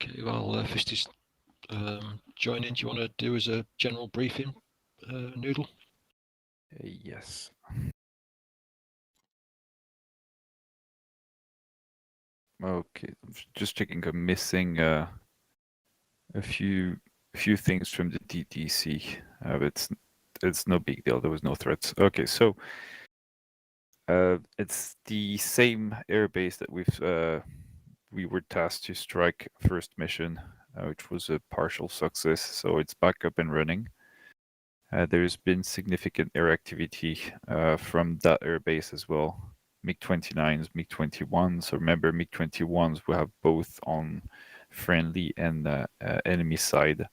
Okay, well, Fisty's joining. Do you want to do as a general briefing, Noodle? Yes. Okay, just checking. I'm missing a few things from the DTC, but it's no big deal. There was no threats. Okay, so it's the same airbase that we were tasked to strike first mission, which was a partial success. So it's back up and running. There's been significant air activity from that airbase as well. MiG-29s, MiG-21s. So remember, MiG-21s we have both on friendly and enemy side.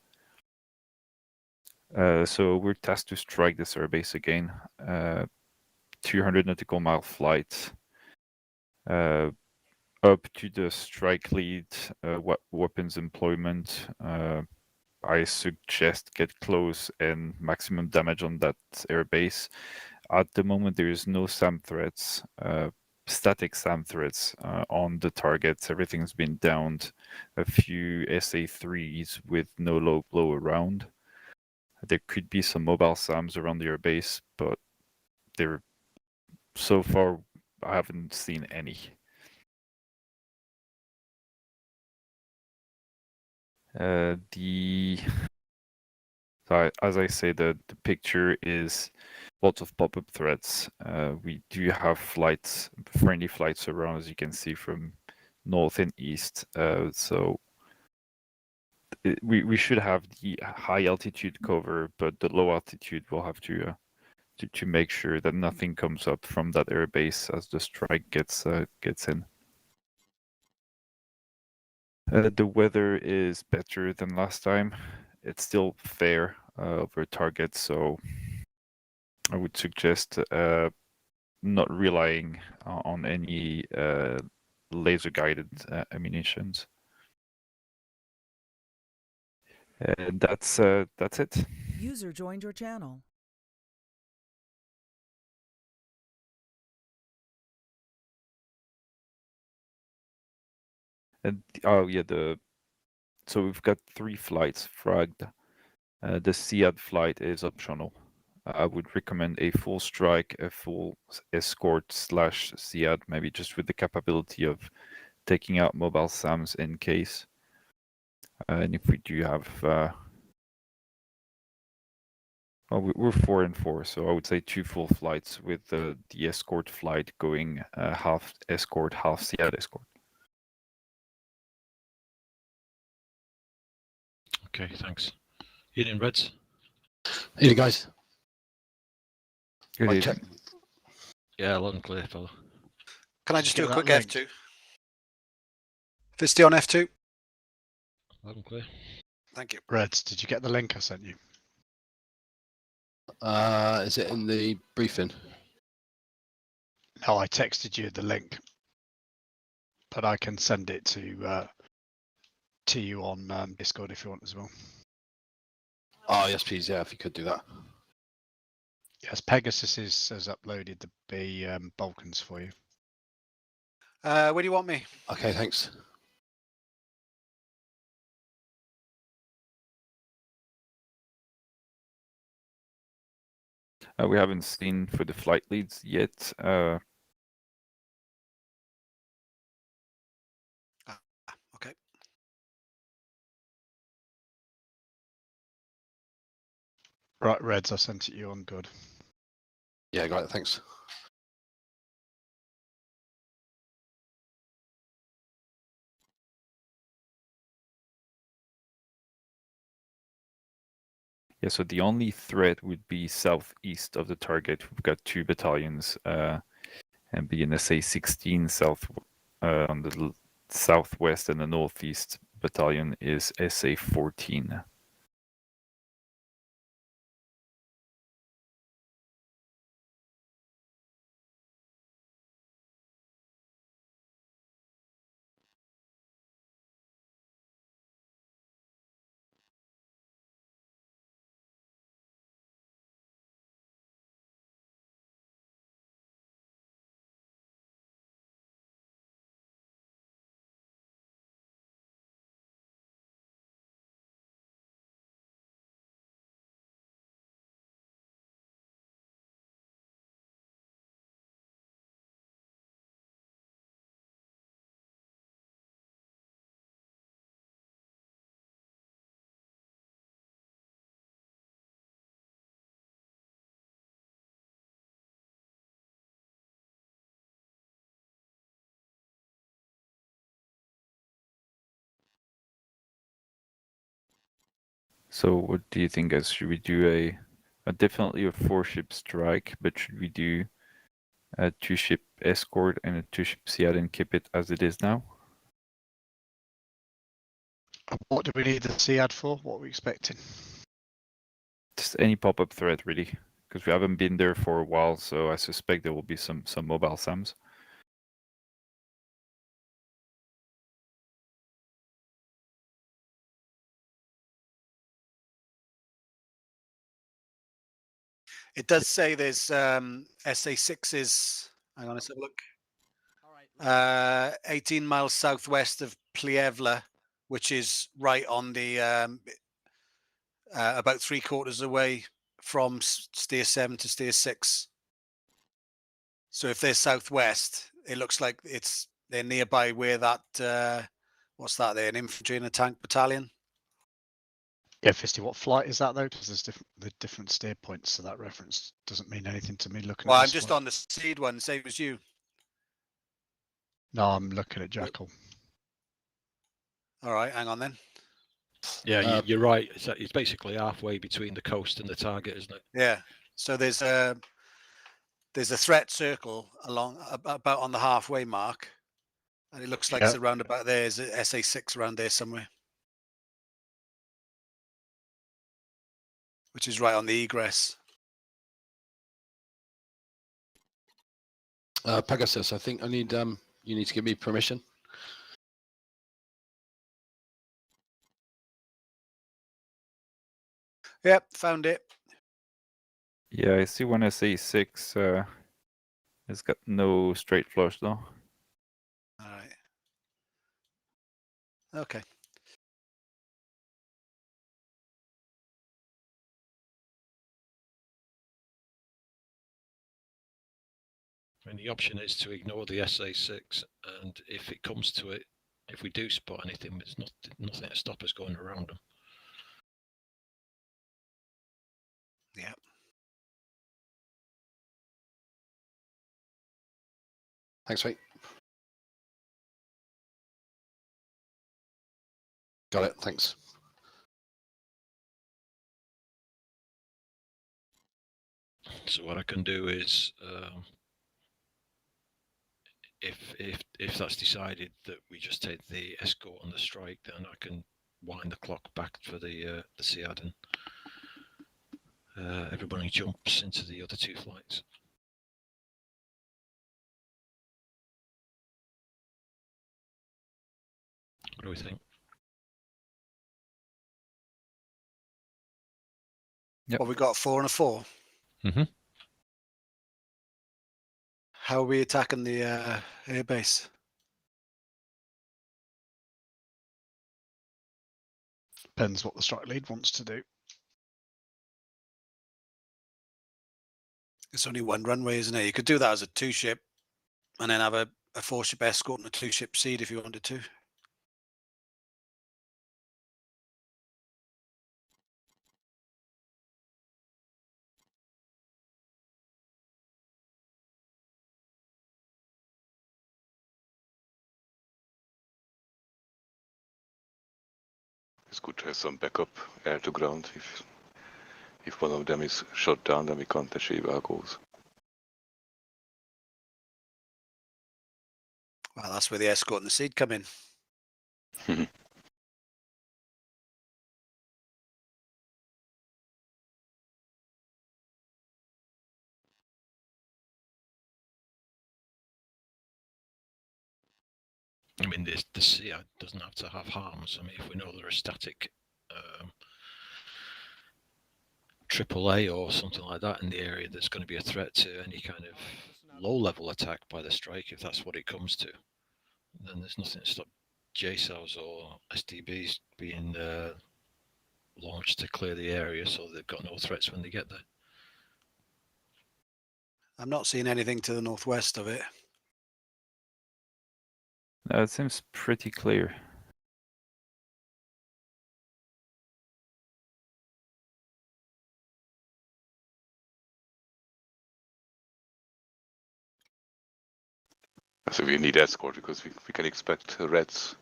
So we're tasked to strike this airbase again. 200 nautical mile flight up to the strike lead, weapons employment. I suggest get close and maximum damage on that airbase. At the moment, there is no SAM threats, static SAM threats on the targets. Everything's been downed. A few SA-3s with no low blow around. There could be some mobile SAMs around the airbase, but so far I haven't seen any. So as I say, the picture is lots of pop-up threats. We do have flights, friendly flights around, as you can see from north and east. So we should have the high altitude cover, but the low altitude will have to make sure that nothing comes up from that airbase as the strike gets in. The weather is better than last time. It's still fair over target, so I would suggest not relying on any laser-guided ammunitions. And that's it. User joined your channel. And oh yeah, so we've got 3 flights fragged. The SEAD flight is optional. I would recommend a full strike, a full escort / SEAD, maybe just with the capability of taking out mobile SAMs in case. And if we do have, well, we're 4 and 4, so I would say 2 full flights with the escort flight going half escort, half SEAD escort. Okay, thanks. Evening, Reds. Hey guys. Good Right, evening. check. Yeah, loud and clear, fella. Can I just do a Get quick that link. F2? Fisty on F2. Loud and clear. Thank you. Reds, did you get the link I sent you? Is it in the briefing? No, I texted you the link, but I can send it to you on Discord if you want as well. Oh yes, please. Yeah, if you could do that. Yes, Pegasus has uploaded the Balkans for you. Where do you want me? Okay, thanks. We haven't seen for the flight leads yet. Okay. Right, Reds, I sent it you on good. Yeah, got it. Thanks. Yeah, so the only threat would be southeast of the target. We've got 2 battalions, and be an SA-16 south on the southwest, and the northeast battalion is SA-14. So what do you think, guys? Should we do definitely a 4-ship strike, but should we do a 2-ship escort and a 2-ship Seat and keep it as it is now? What do we need the Sead for? What are we expecting? Just any pop-up threat, really, because we haven't been there for a while, so I suspect there will be some mobile SAMs. It does say there's SA6s. Hang on, let's have a look. 18 miles southwest of Plievla, which is right on the about 3/4 away from steer 7 to steer 6. So if they're southwest, it looks like they're nearby where that what's that there, an infantry and a tank battalion. Yeah, Fisty, what flight is that though? Because there's different steer points, so that reference doesn't mean anything to me looking Well, at I'm this just one. on the seed one, same as you. No, I'm looking at Jackal. All right, hang on then. Yeah, you're right. It's basically halfway between the coast and the target, isn't it? Yeah. So there's a threat circle along about on the halfway mark, and it looks like Yeah. it's around about there. Is SA6 around there somewhere, which is right on the egress. Pegasus, I think I need you need to give me permission. Yep, found it. Yeah, I see one SA6. It's got no straight flush though. All right. Okay. I mean, the option is to ignore the SA6, and if it comes to it, if we do spot anything, there's nothing to stop us going around them. Yeah. Thanks, mate. Got it. Thanks. So what I can do is, if that's decided that we just take the escort on the strike, then I can wind the clock back for the Sead, and everybody jumps into the other 2 flights. What do we think? Yep. Well, we got a 4 and a 4. Mm-hmm. How are we attacking the airbase? Depends what the strike lead wants to do. It's only one runway, isn't it? You could do that as a 2-ship, and then have a 4-ship escort and a 2-ship seed if you wanted to. It's good to have some backup air to ground. If one of them is shot down, then we can't achieve our goals. Well, that's where the escort and the seed come in. I mean, the Sead doesn't have to have harms. I mean, if we know they're a static AAA or something like that in the area, there's going to be a threat to any kind of low-level attack by the strike, if that's what it comes to. Then there's nothing to stop JSOWs or SDBs being launched to clear the area, so they've got no threats when they get there. I'm not seeing anything to the northwest of it. No, it seems pretty clear. So we need escort because we can expect Reds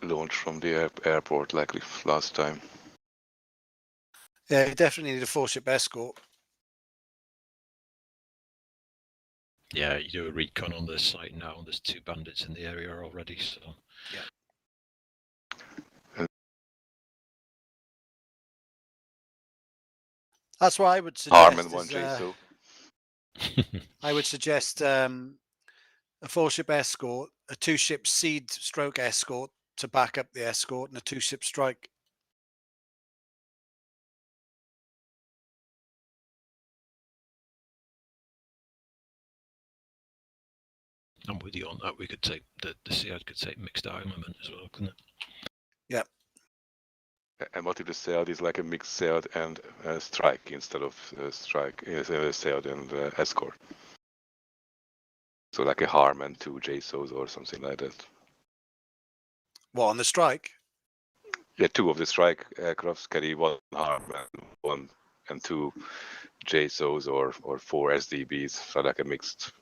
launch from the airport like last time. Yeah, you definitely need a 4-ship escort. Yeah, you do a recon on the site now, and there's 2 bandits in the area already, so. That's what I would Harm suggest. and one Is, JSO. I would suggest a 4-ship escort, a 2-ship seed stroke escort to back up the escort, and a 2-ship strike. I'm with you on that. We could take the Sead could take mixed armament as well, couldn't it? And what if the Sead is like a mixed Sead and strike instead of Sead and escort? So like a harm and 2 JSOs or something like that. What, on the strike? Yeah, 2 of the strike aircrafts carry 1 harm and 1 and 2 JSOs or 4 SDBs, so like a mixed.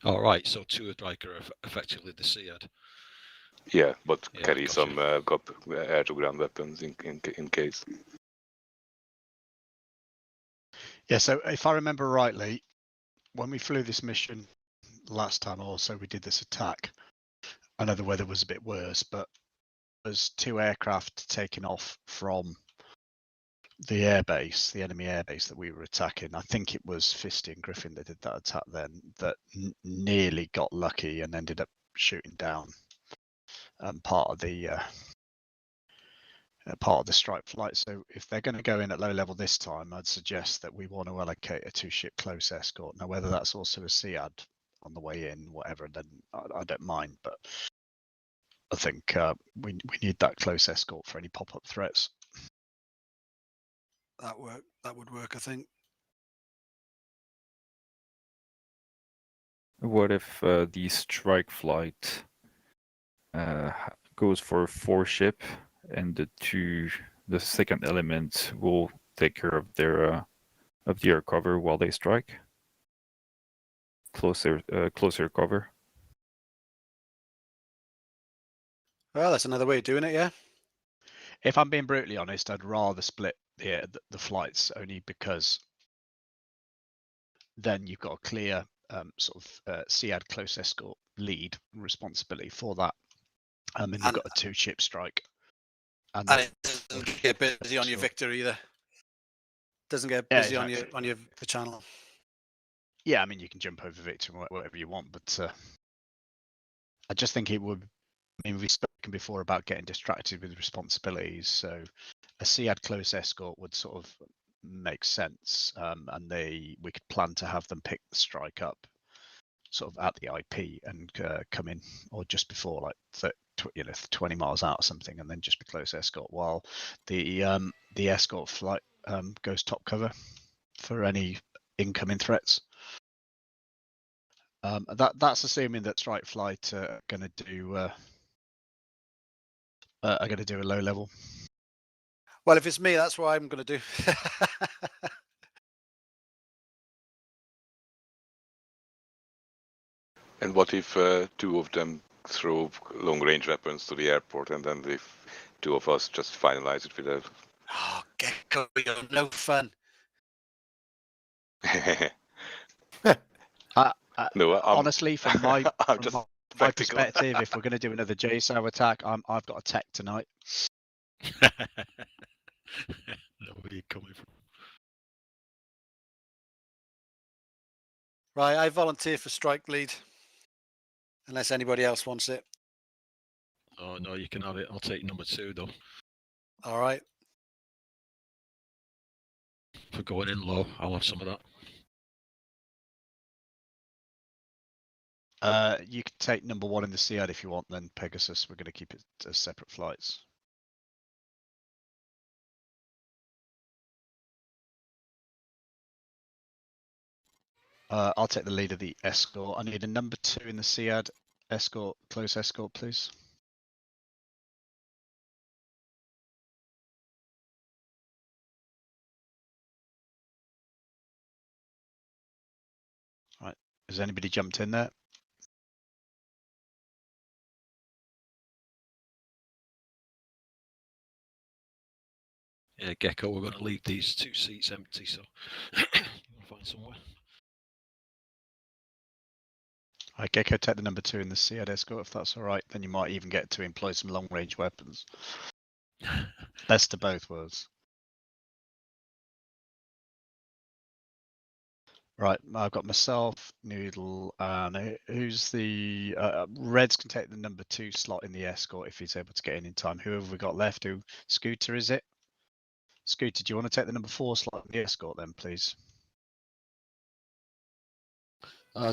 All right, so 2 strike are effectively the Sead. Yeah, but Yeah, carry gotcha. some air to ground weapons in case. Yeah, so if I remember rightly, when we flew this mission last time also, we did this attack. I know the weather was a bit worse, but there's 2 aircraft taking off from the airbase, the enemy airbase that we were attacking. I think it was Fisty and Griffin that did that attack then, that nearly got lucky and ended up shooting down part of the strike flight. So if they're going to go in at low level this time, I'd suggest that we want to allocate a 2-ship close escort. Now, whether that's also a Sead on the way in, whatever, then I don't mind. But I think we need that close escort for any pop-up threats. That would work, I think. What if the strike flight goes for a 4-ship, and the second element will take care of their air cover while they strike? Closer cover. Well, that's another way of doing it, yeah. If I'm being brutally honest, I'd rather split the flights, only because then you've got a clear sort of Sead close escort lead responsibility for that, and you've got a 2-ship strike. And it doesn't get busy on your Sure. Victor either. Doesn't get Yeah, busy exactly. on your the channel. Yeah, I mean, you can jump over Victor and whatever you want, but I just think it would. I mean, we've spoken before about getting distracted with responsibilities, so a Sead close escort would sort of make sense, and we could plan to have them pick the strike up sort of at the IP and come in, or just before, like 20 miles out or something, and then just be close escort while the escort flight goes top cover for any incoming threats. That's assuming that strike flight are going to do a low level. Well, if it's me, that's what I'm going to do. And what if 2 of them throw long-range weapons to the airport, and then the 2 of us just finalize it with a... Oh, Gecko, you're no fun. No, Honestly, from my I'm just my practical. perspective, if we're going to do another JSOW attack, I've got a tech tonight. Know where you're coming from. Right, I volunteer for strike lead. Unless anybody else wants it. Oh no, you can have it. I'll take number 2 though. All right. For going in low, I'll have some of that. You can take number 1 in the Sead if you want, then Pegasus. We're going to keep it as separate flights. I'll take the lead of the escort. I need a number 2 in the Sead escort, close escort, please. Right. Has anybody jumped in there? Yeah, Gecko, we're going to leave these 2 seats empty, so you want to find somewhere. Gecko, take the number 2 in the Sead Escort, if that's all right. Then you might even get to employ some long-range weapons. Best of both worlds. Right, I've got myself, Noodle, and who's the Reds can take the number 2 slot in the Escort if he's able to get in time. Who have we got left? Who? Scooter, is it? Scooter, do you want to take the number 4 slot in the Escort then, please?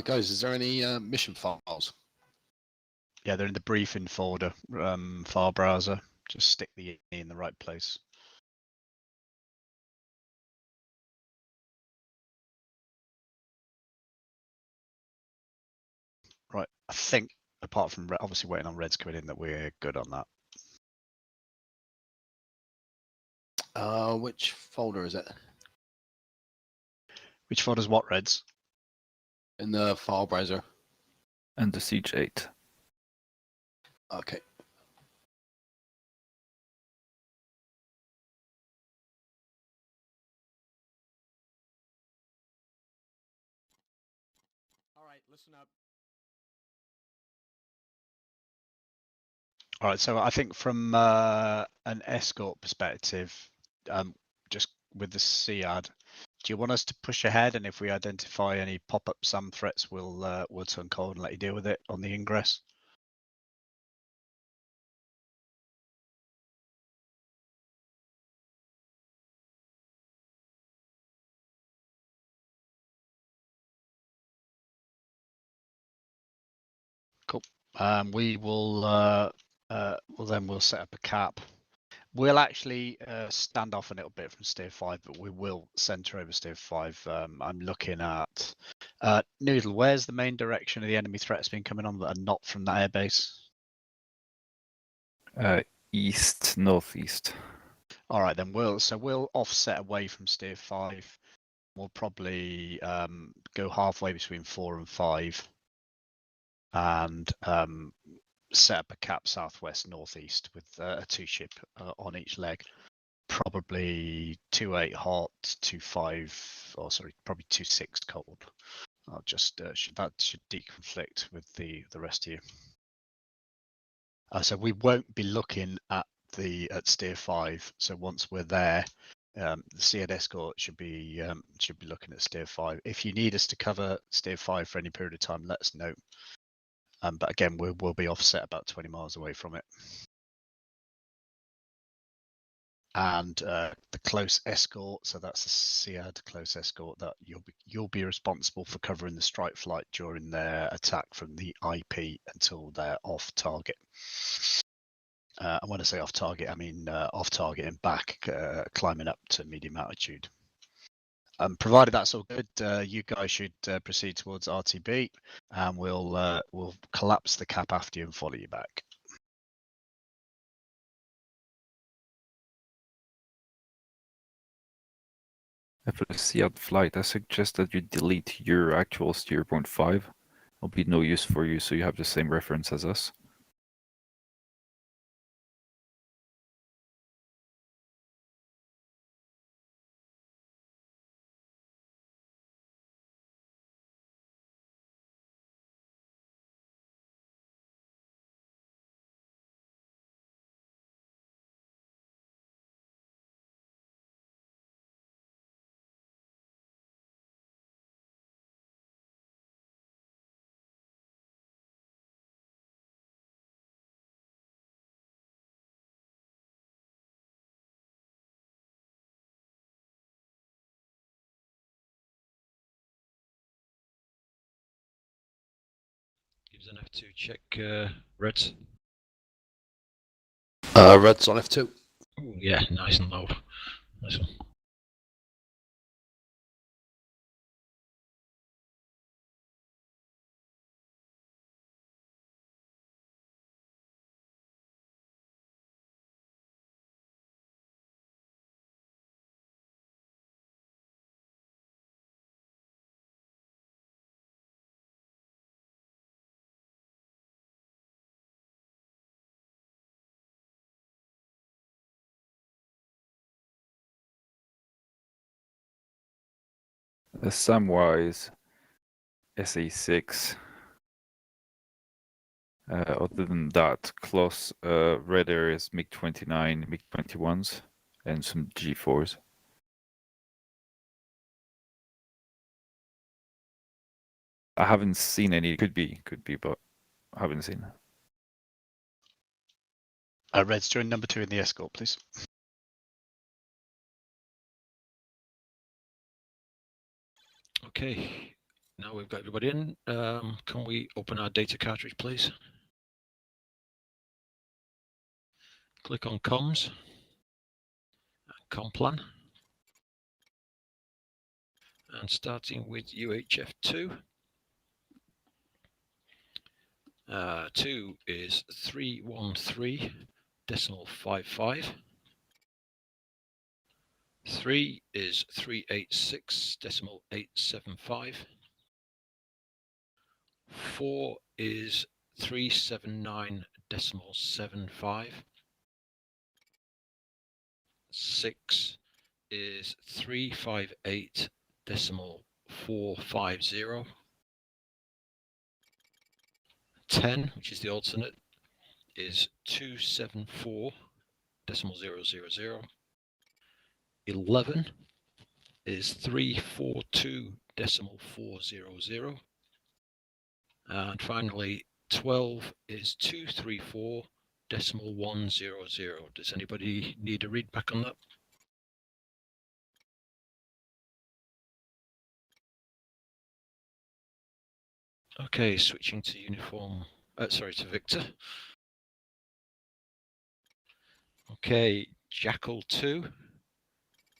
Guys, is there any mission files? Yeah, they're in the briefing folder, file browser. Just stick the E in the right place. Right, I think apart from obviously waiting on Reds coming in, that we're good on that. Which folder is it? Which folder's what, Reds? In the file browser. And the Siege 8. Okay. All right, listen up. All right, so I think from an Escort perspective, just with the SEAD, do you want us to push ahead? And if we identify any pop-up SAM threats, we'll turn cold and let you deal with it on the ingress. Cool. We will. Well, then we'll set up a cap. We'll actually stand off a little bit from Steer 5, but we will center over Steer 5. I'm looking at Noodle. Where's the main direction of the enemy threats been coming on that are not from that airbase? East, northeast. All right, then we'll offset away from Steer 5. We'll probably go halfway between 4 and 5, and set up a cap southwest northeast with a 2-ship on each leg. Probably 2-8 hot, 2-5, or sorry, probably 2-6 cold. I'll just that should deconflict with the rest of you. So we won't be looking at Steer 5. So once we're there, the Sead Escort should be looking at Steer 5. If you need us to cover Steer 5 for any period of time, let us know. But again, we'll be offset about 20 miles away from it. And the close escort, so that's the SEAD close escort, that you'll be responsible for covering the strike flight during their attack from the IP until they're off target. And when I say off target, I mean off target and back, climbing up to medium altitude. Provided that's all good, you guys should proceed towards RTB, and we'll collapse the cap after you and follow you back. For the Sead flight, I suggest that you delete your actual steer point 5. It'll be no use for you, so you have the same reference as us. Gives an F2 check, Reds. Red's on F2. Ooh, yeah, nice and low. Nice one. Samwise SA6. Other than that, close red areas MiG-29, MiG-21s, and some G4s. I haven't seen any. Could be, but I haven't seen. Reds, join number 2 in the escort, please. Okay, now we've got everybody in. Can we open our data cartridge, please? Click on comms, complan, and starting with UHF2. 2 is 313.55. 3 is 386.875. 4 is 379.75. 6 is 358.450. 10, which is the alternate, is 274.000. 11 is 342.400. And finally, 12 is 234.100. Does anybody need a read back on that? Okay, switching to uniform, to Victor. Okay, Jackal 2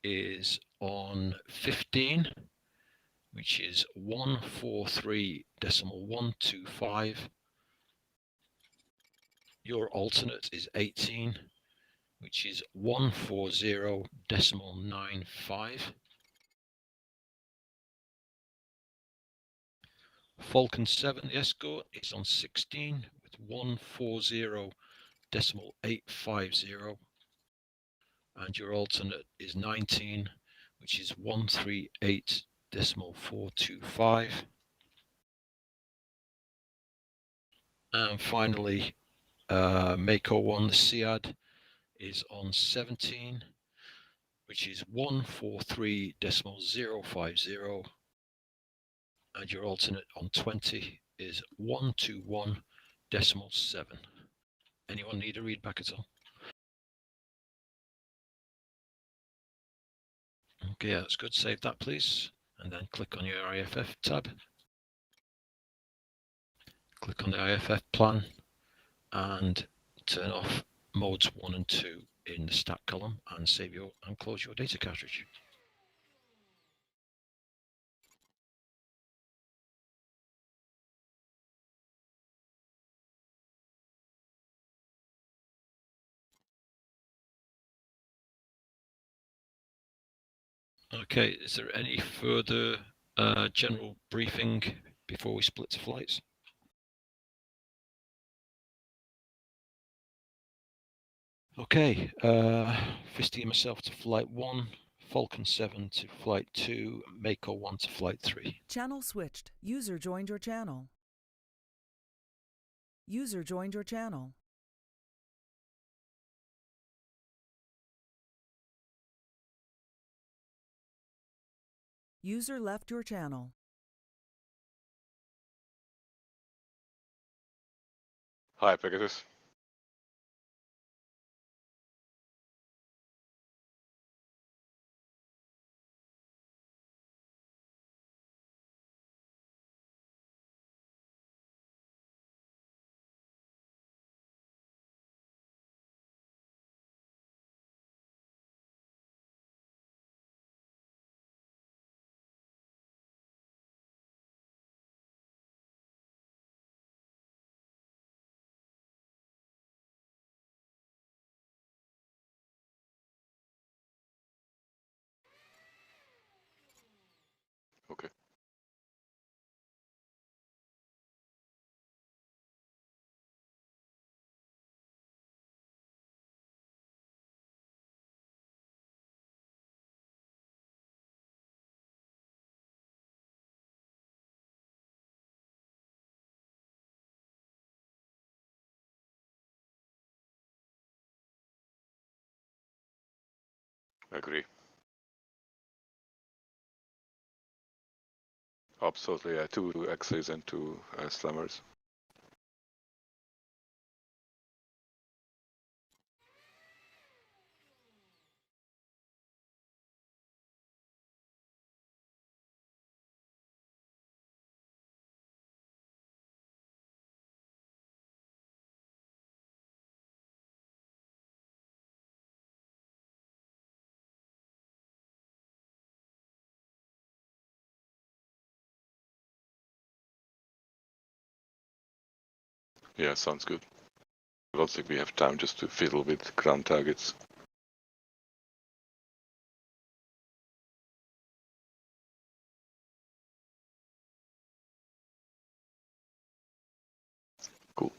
is on 15, which is 143.125. Your alternate is 18, which is 140.95. Falcon 7, the Escort, is on 16 with 140.850. And your alternate is 19, which is 138.425. And finally, Mako 1, the SEAD, is on 17, which is 143.050. And your alternate on 20 is 121.7. Anyone need a read back at all? Okay, that's good. Save that, please. And then click on your IFF tab. Click on the IFF plan and turn off modes 1 and 2 in the stat column and save your and close your data cartridge. Okay, is there any further general briefing before we split to flights? Okay, Fisty and myself to flight 1, Falcon 7 to flight 2, Mako 1 to flight 3. Channel switched. User joined your channel. User joined your channel. User left your channel. Hi, Pegasus. Agree. Absolutely, yeah. Two X's and two slammers. Yeah, sounds good. I don't think we have time just to fiddle with ground targets. Cool.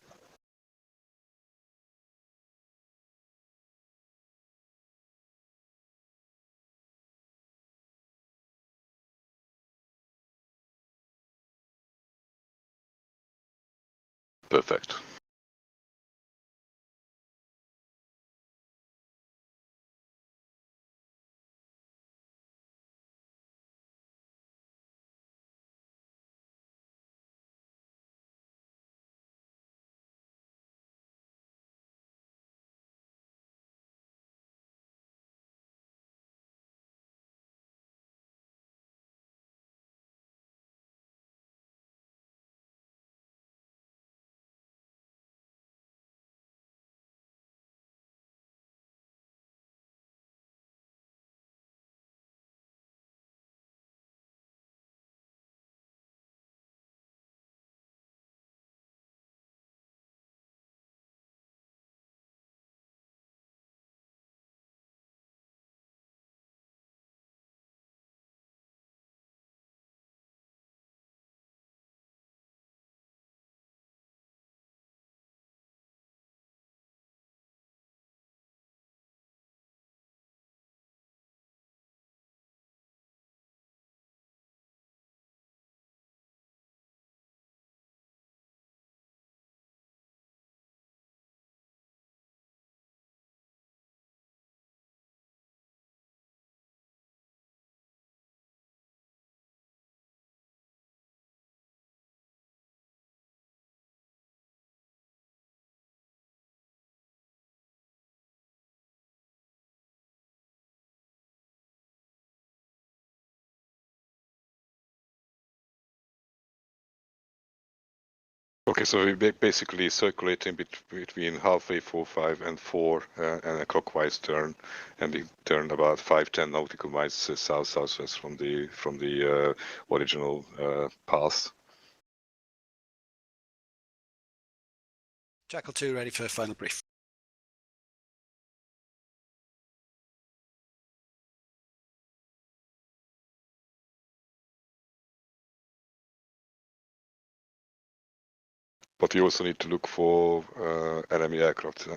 Perfect. Okay, so we're basically circulating between halfway 4, 5, and 4, and a clockwise turn, and we turn about 5-10 nautical miles south-southwest from the original path. Jackal 2 ready for final brief. But you also need to look for enemy aircraft.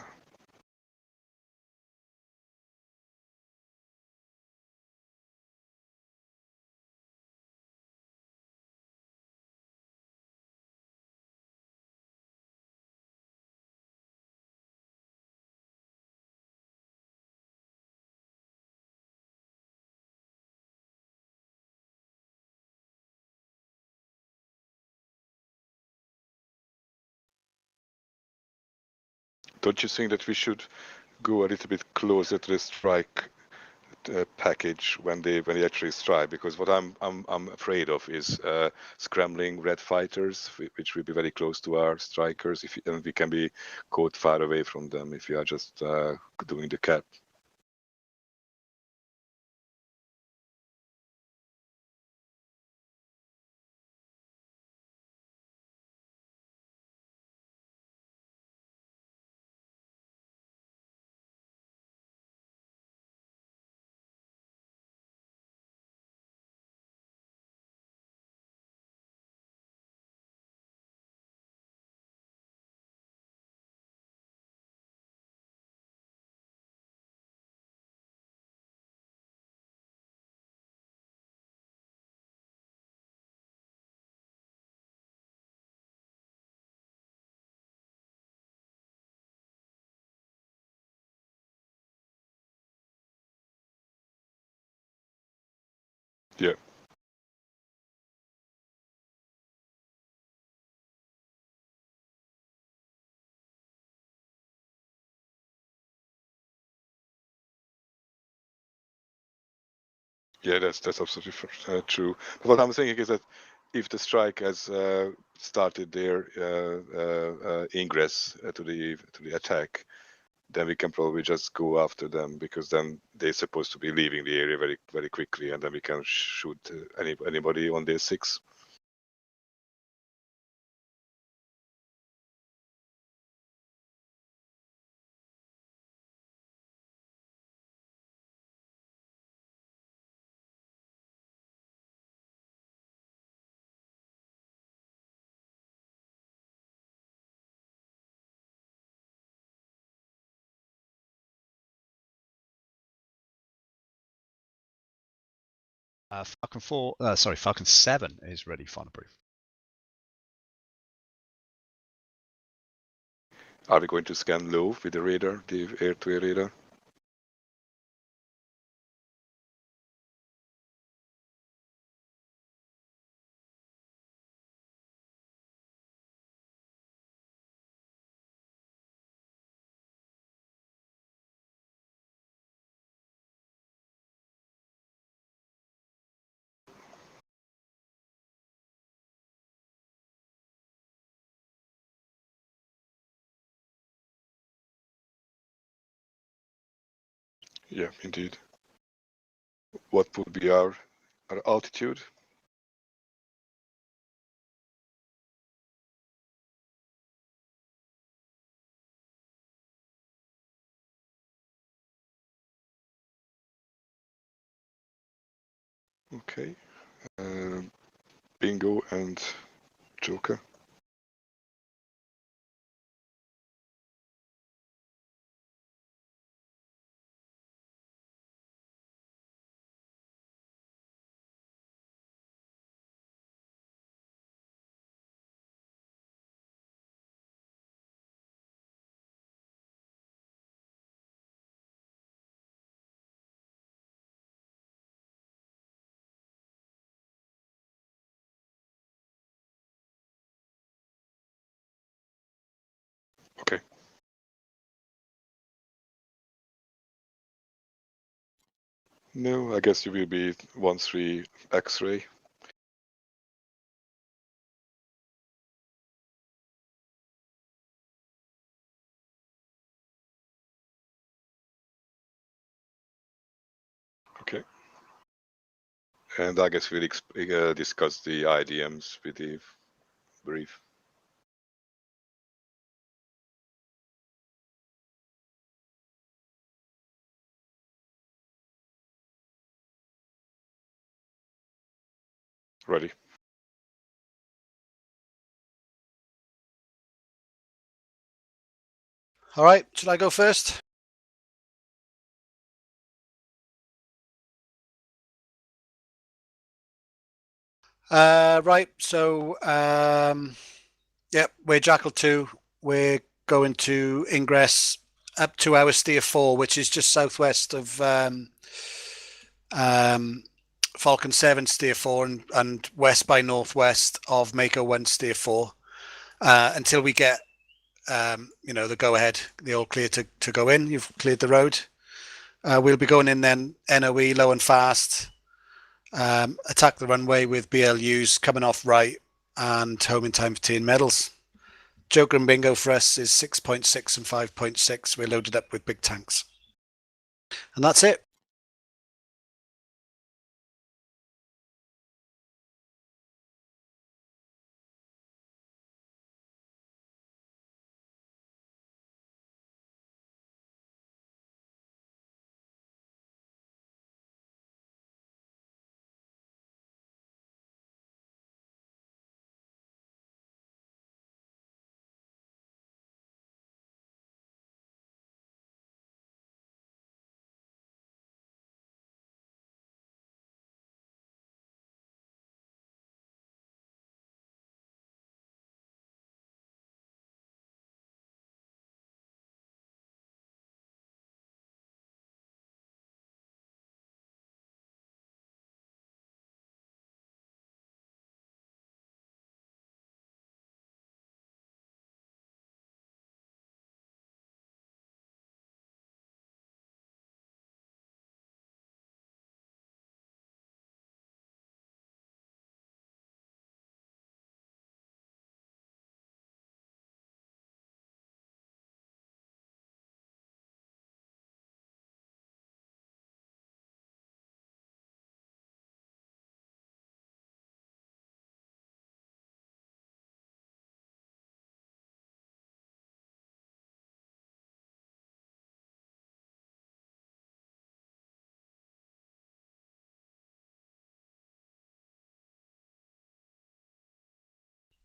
Don't you think that we should go a little bit closer to the strike package when they actually strike? Because what I'm afraid of is scrambling red fighters, which will be very close to our strikers, and we can be caught far away from them if we are just doing the cap. Yeah. Yeah, that's absolutely true. But what I'm thinking is that if the strike has started their ingress to the attack, then we can probably just go after them, because then they're supposed to be leaving the area very quickly, and then we can shoot anybody on their 6. Falcon 4, sorry, Falcon 7 is ready for debrief. Are we going to scan low with the radar, the air-to-air radar? Yeah, indeed. What would be our altitude? Okay. Bingo and Joker. Okay. No, I guess you will be 1-3 X-ray. Okay. And I guess we'll discuss the IDMs with the brief. Ready. All right, should I go first? Right, so we're Jackal 2. We're going to ingress up to our steer 4, which is just southwest of Falcon 7 steer 4 and west by northwest of Mako 1 steer 4 until we get the go ahead, the all clear to go in. You've cleared the road. We'll be going in then NOE low and fast, attack the runway with BLUs coming off right and home in time for tea and medals. Joker and Bingo for us is 6.6 and 5.6. We're loaded up with big tanks. And that's it.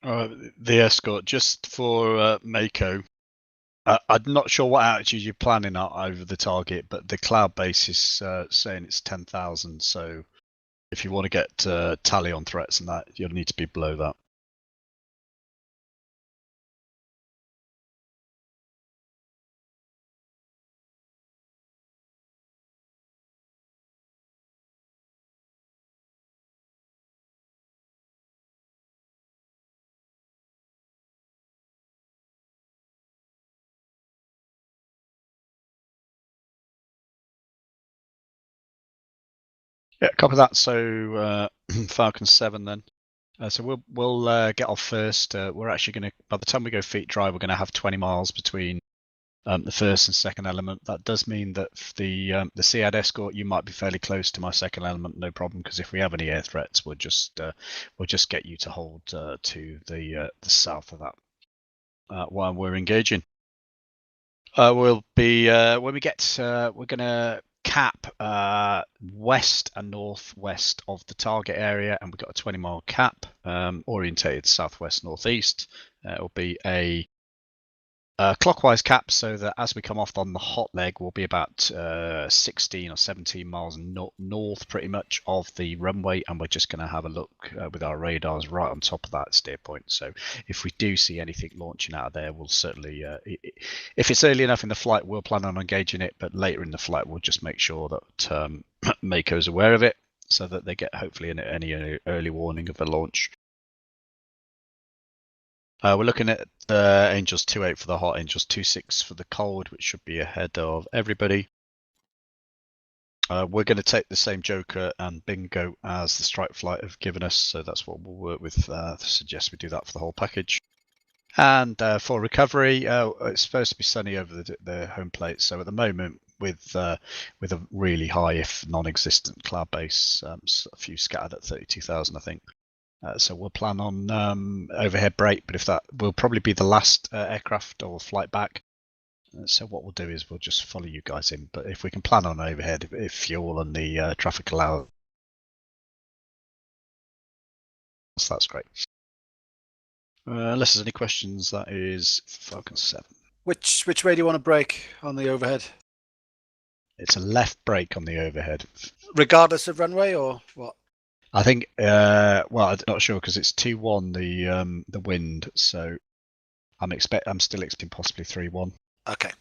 The Escort, just for Mako. I'm not sure what altitude you're planning at over the target, but the cloud base is saying it's 10,000. So if you want to get tally on threats and that, you'll need to be below that. Yeah, copy that. So Falcon 7 then. So we'll get off first. We're actually going to, by the time we go feet dry, we're going to have 20 miles between the first and second element. That does mean that the SEAD Escort, you might be fairly close to my second element, no problem. Because if we have any air threats, we'll just get you to hold to the south of that while we're engaging. We'll be when we get. We're going to cap west and northwest of the target area, and we've got a 20-mile cap orientated southwest northeast. It'll be a clockwise cap, so that as we come off on the hot leg, we'll be about 16 or 17 miles north pretty much of the runway, and we're just going to have a look with our radars right on top of that steer point. So if we do see anything launching out of there, we'll certainly, if it's early enough in the flight, we'll plan on engaging it, but later in the flight, we'll just make sure that Mako's aware of it, so that they get hopefully any early warning of a launch. We're looking at Angels 2.8 for the hot, Angels 2.6 for the cold, which should be ahead of everybody. We're going to take the same Joker and Bingo as the strike flight have given us, so that's what we'll work with. Suggest we do that for the whole package. And for recovery, it's supposed to be sunny over the home plate, so at the moment with a really high, if non-existent cloud base, a few scattered at 32,000, I think. So we'll plan on overhead brake, but if that will probably be the last aircraft or flight back. So what we'll do is we'll just follow you guys in. But if we can plan on overhead, if fuel and the traffic allows, that's great. Unless there's any questions, that is Falcon 7. Which way do you want to brake on the overhead? It's a left brake on the overhead. Regardless of runway or what? I think, well, I'm not sure because it's 2-1 the wind, so I'm still expecting possibly 3-1. Okay.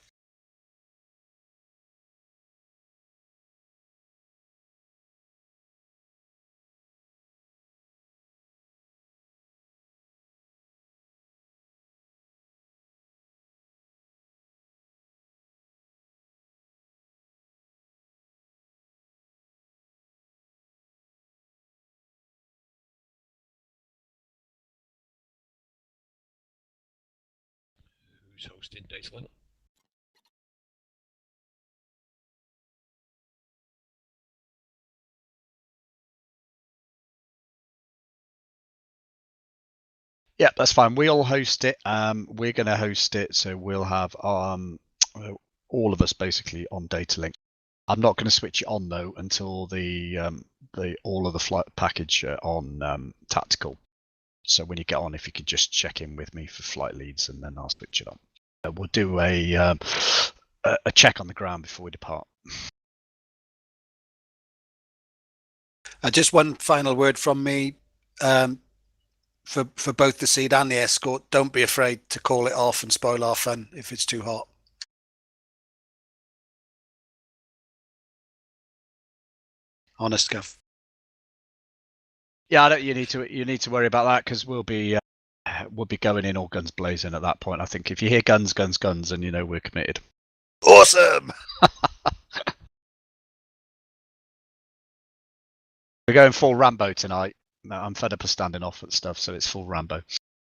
Who's hosting Datelink? Yeah, that's fine. We'll host it. We're going to host it, so we'll have all of us basically on Datalink. I'm not going to switch it on though until the all of the flight package on tactical. So when you get on, if you could just check in with me for flight leads, and then I'll switch it on. We'll do a check on the ground before we depart. Just one final word from me. For both the Seed and the Escort, don't be afraid to call it off and spoil our fun if it's too hot. Honest, Gav. Yeah, I don't. You need to worry about that because we'll be going in all guns blazing at that point. I think if you hear guns, guns, guns, and you know we're committed. Awesome. We're going full Rambo tonight. I'm fed up of standing off at stuff, so it's full Rambo.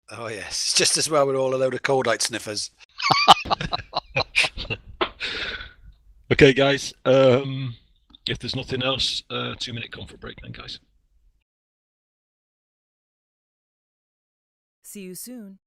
Oh yes, it's just as well we're all a load of cordite sniffers. Okay, guys. If there's nothing else, 2-minute comfort break then, guys. See you soon.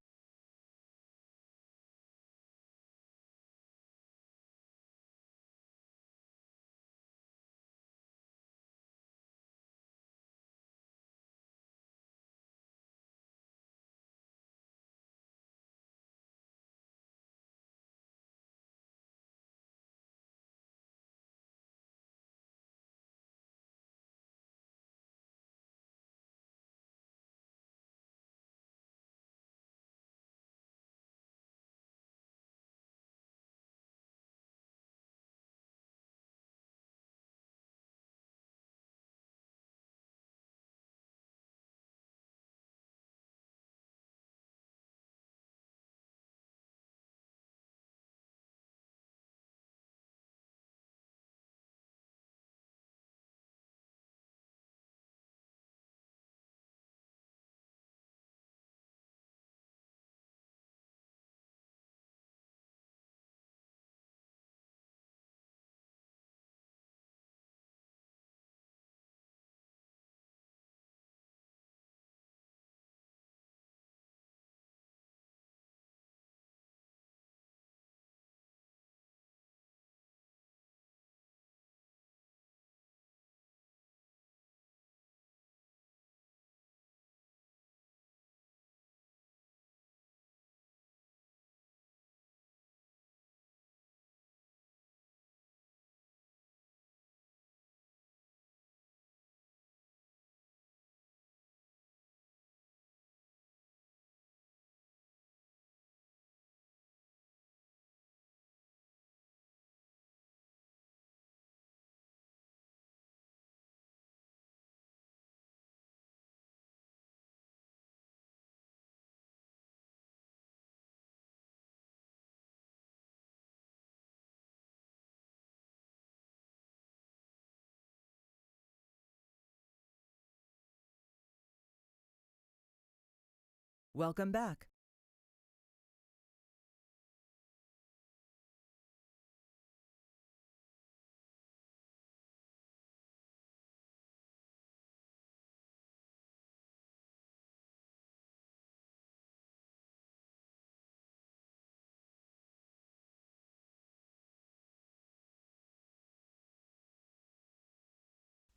Welcome back.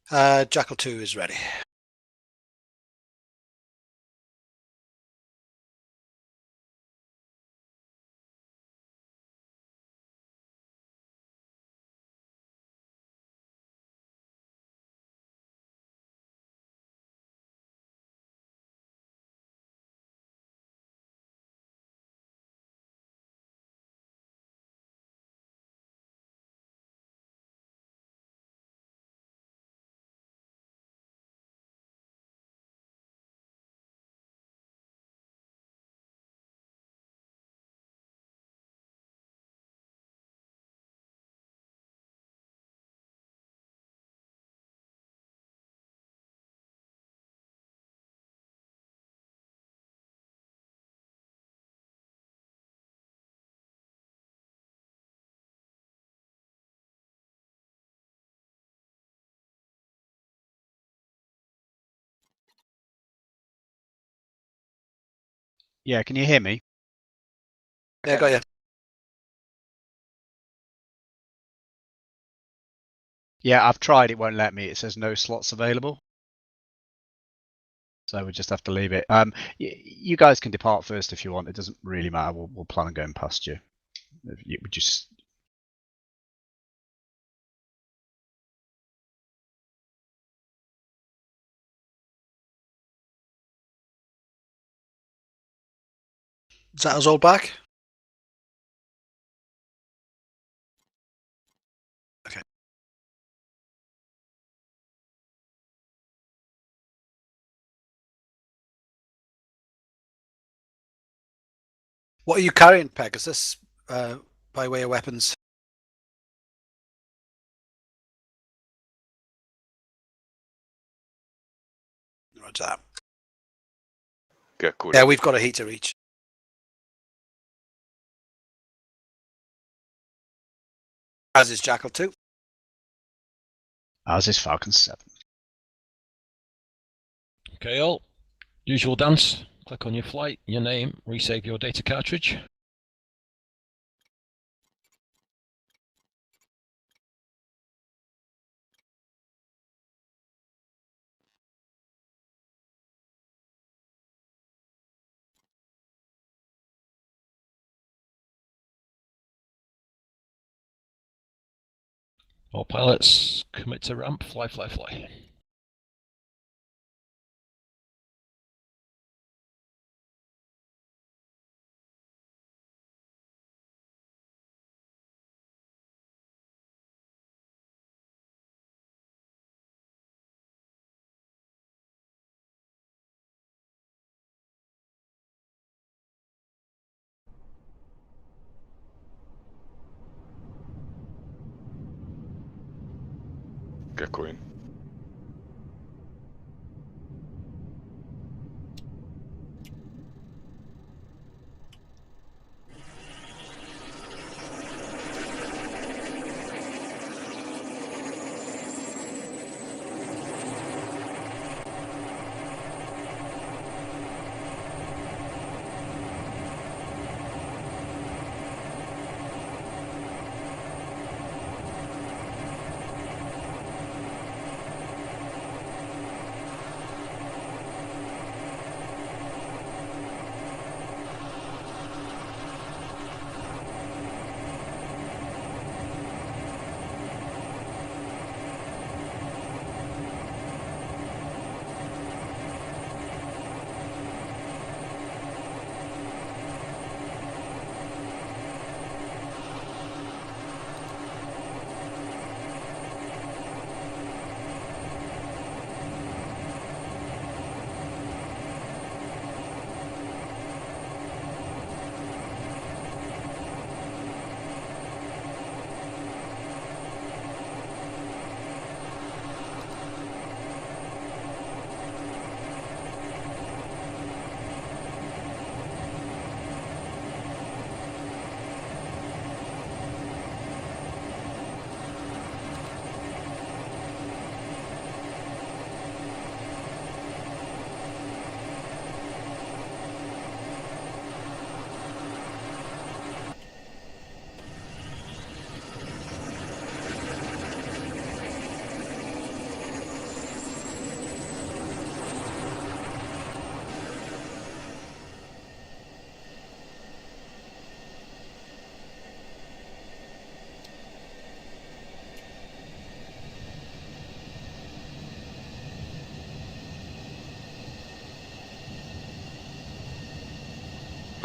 Jackal 2 is ready. Yeah, can you hear me? Yeah, got you. Yeah, I've tried. It won't let me. It says no slots available. So we just have to leave it. You guys can depart first if you want. It doesn't really matter. We'll plan on going past you. We just. Is that us all back? Okay. What are you carrying, Pegasus, by way of weapons? Roger that. Get cool. Yeah, we've got a heater each. As is Jackal 2. As is Falcon 7. Okay, all. Usual dance. Click on your flight, your name, resave your data cartridge. All pilots, commit to ramp, fly, fly, fly. Get going.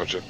Roger.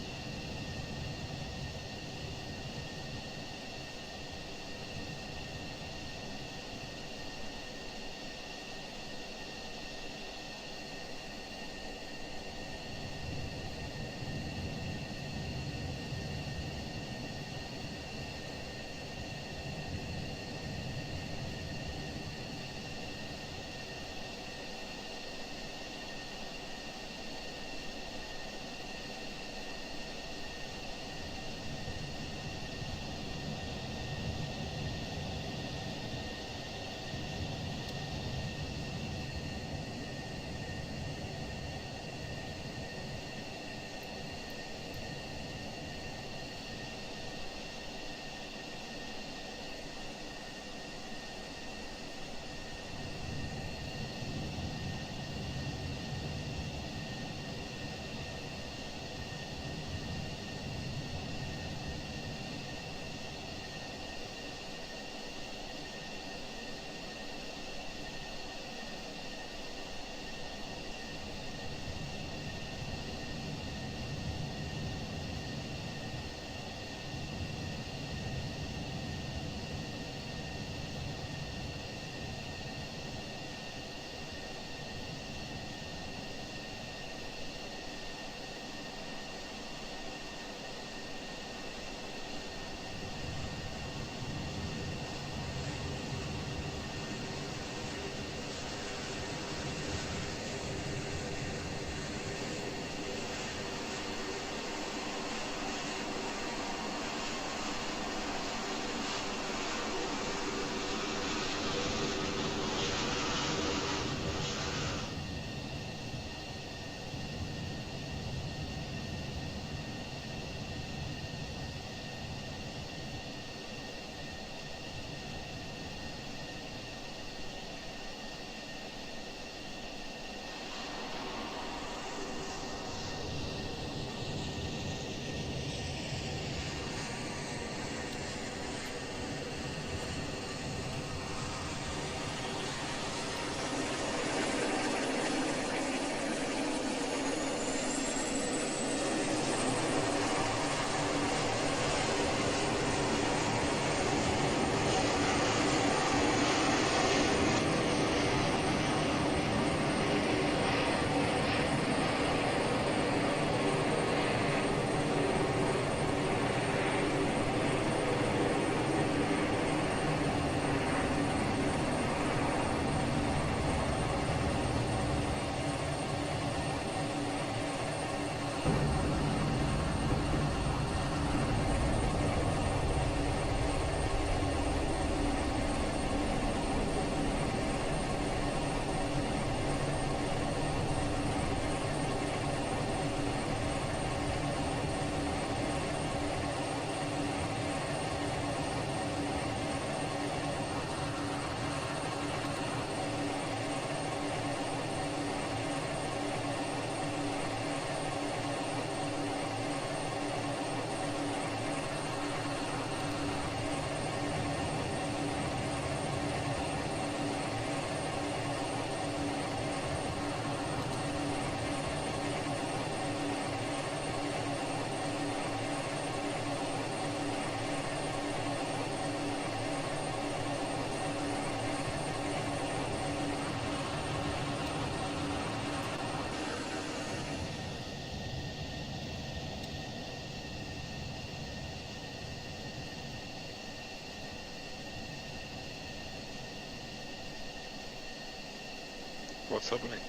What's happening?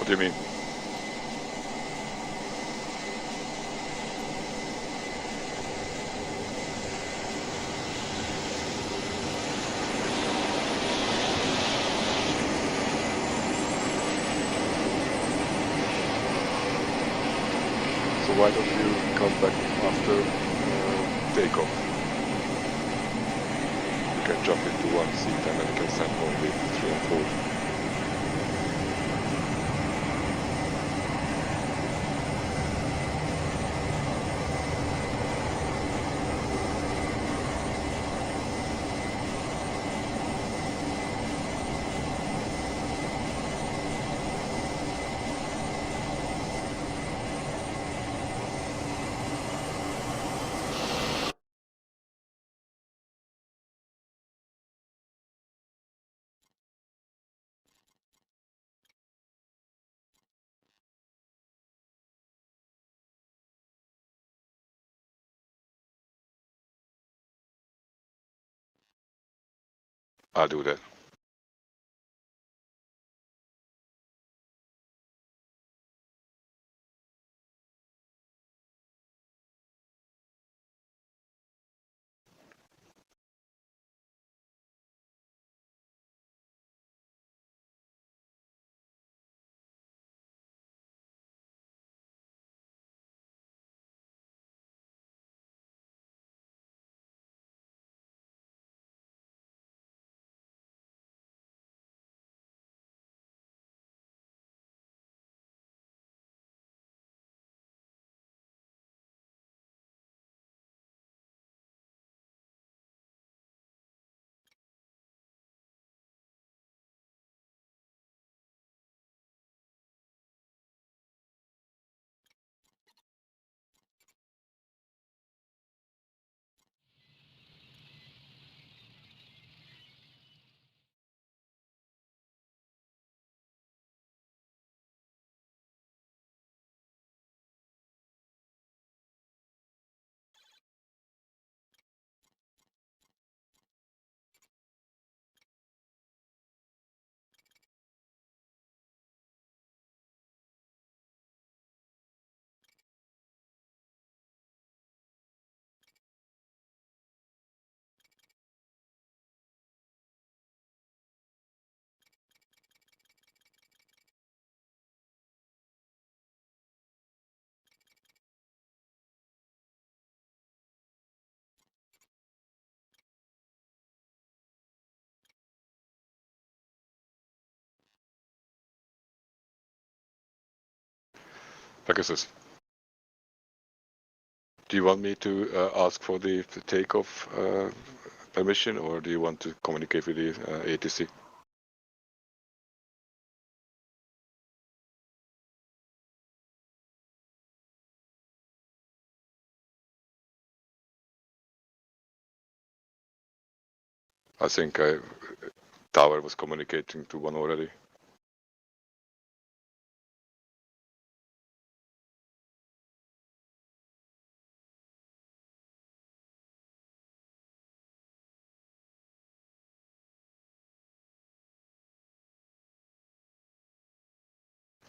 What do you mean? So why don't you come back after takeoff? You can jump into one seat and then you can send only 3 and 4. I'll do that. Pegasus, do you want me to ask for the takeoff permission, or do you want to communicate with the ATC? I think Tower was communicating to one already.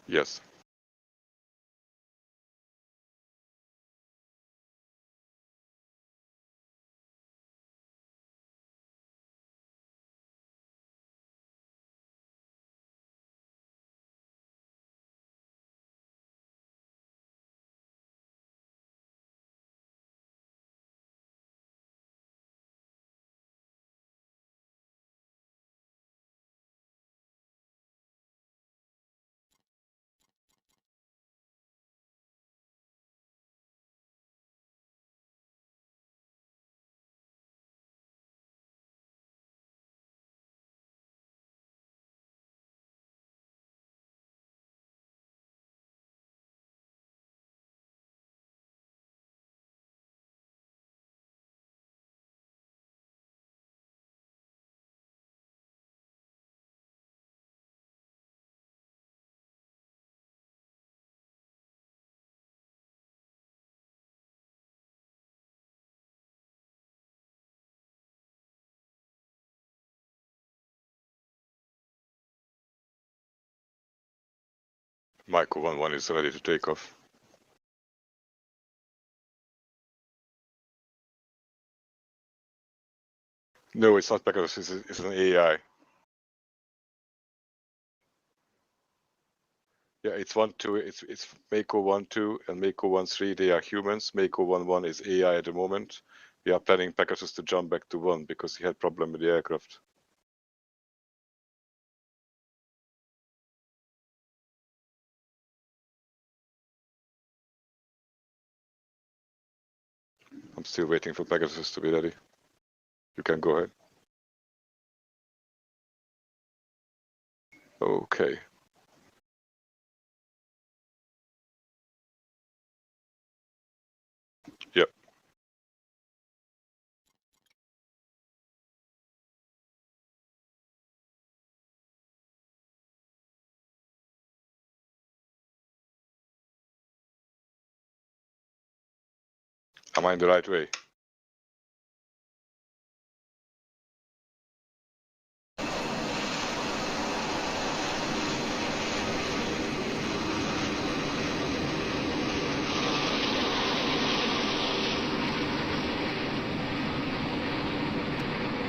Yes. Mako 1-1 is ready to take off. No, it's not Pegasus, it's an AI. Yeah, it's 1-2, it's Mako 1-2 and Mako 1-3, they are humans. Mako 1-1 is AI at the moment. We are planning Pegasus to jump back to 1 because he had problem with the aircraft. I'm still waiting for Pegasus to be ready. You can go ahead. Okay. Yep. Am I in the right way?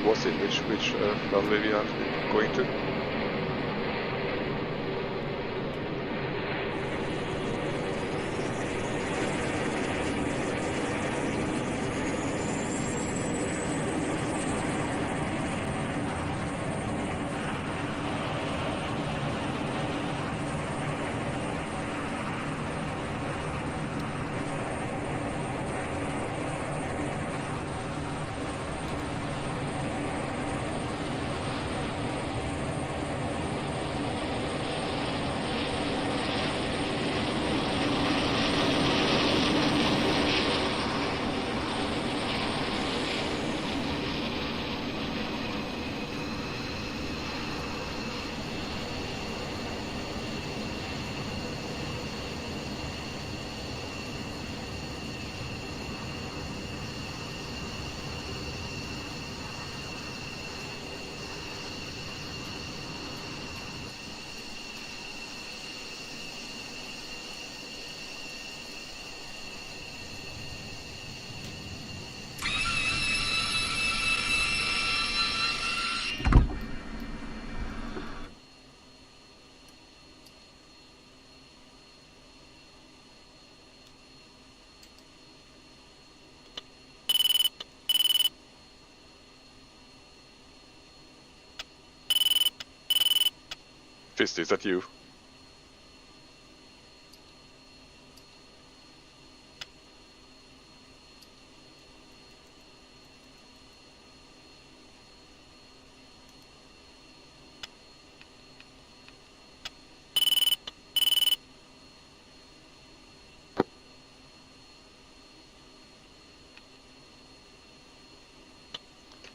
What's it? Which runway we are going to? Fisty, is that you?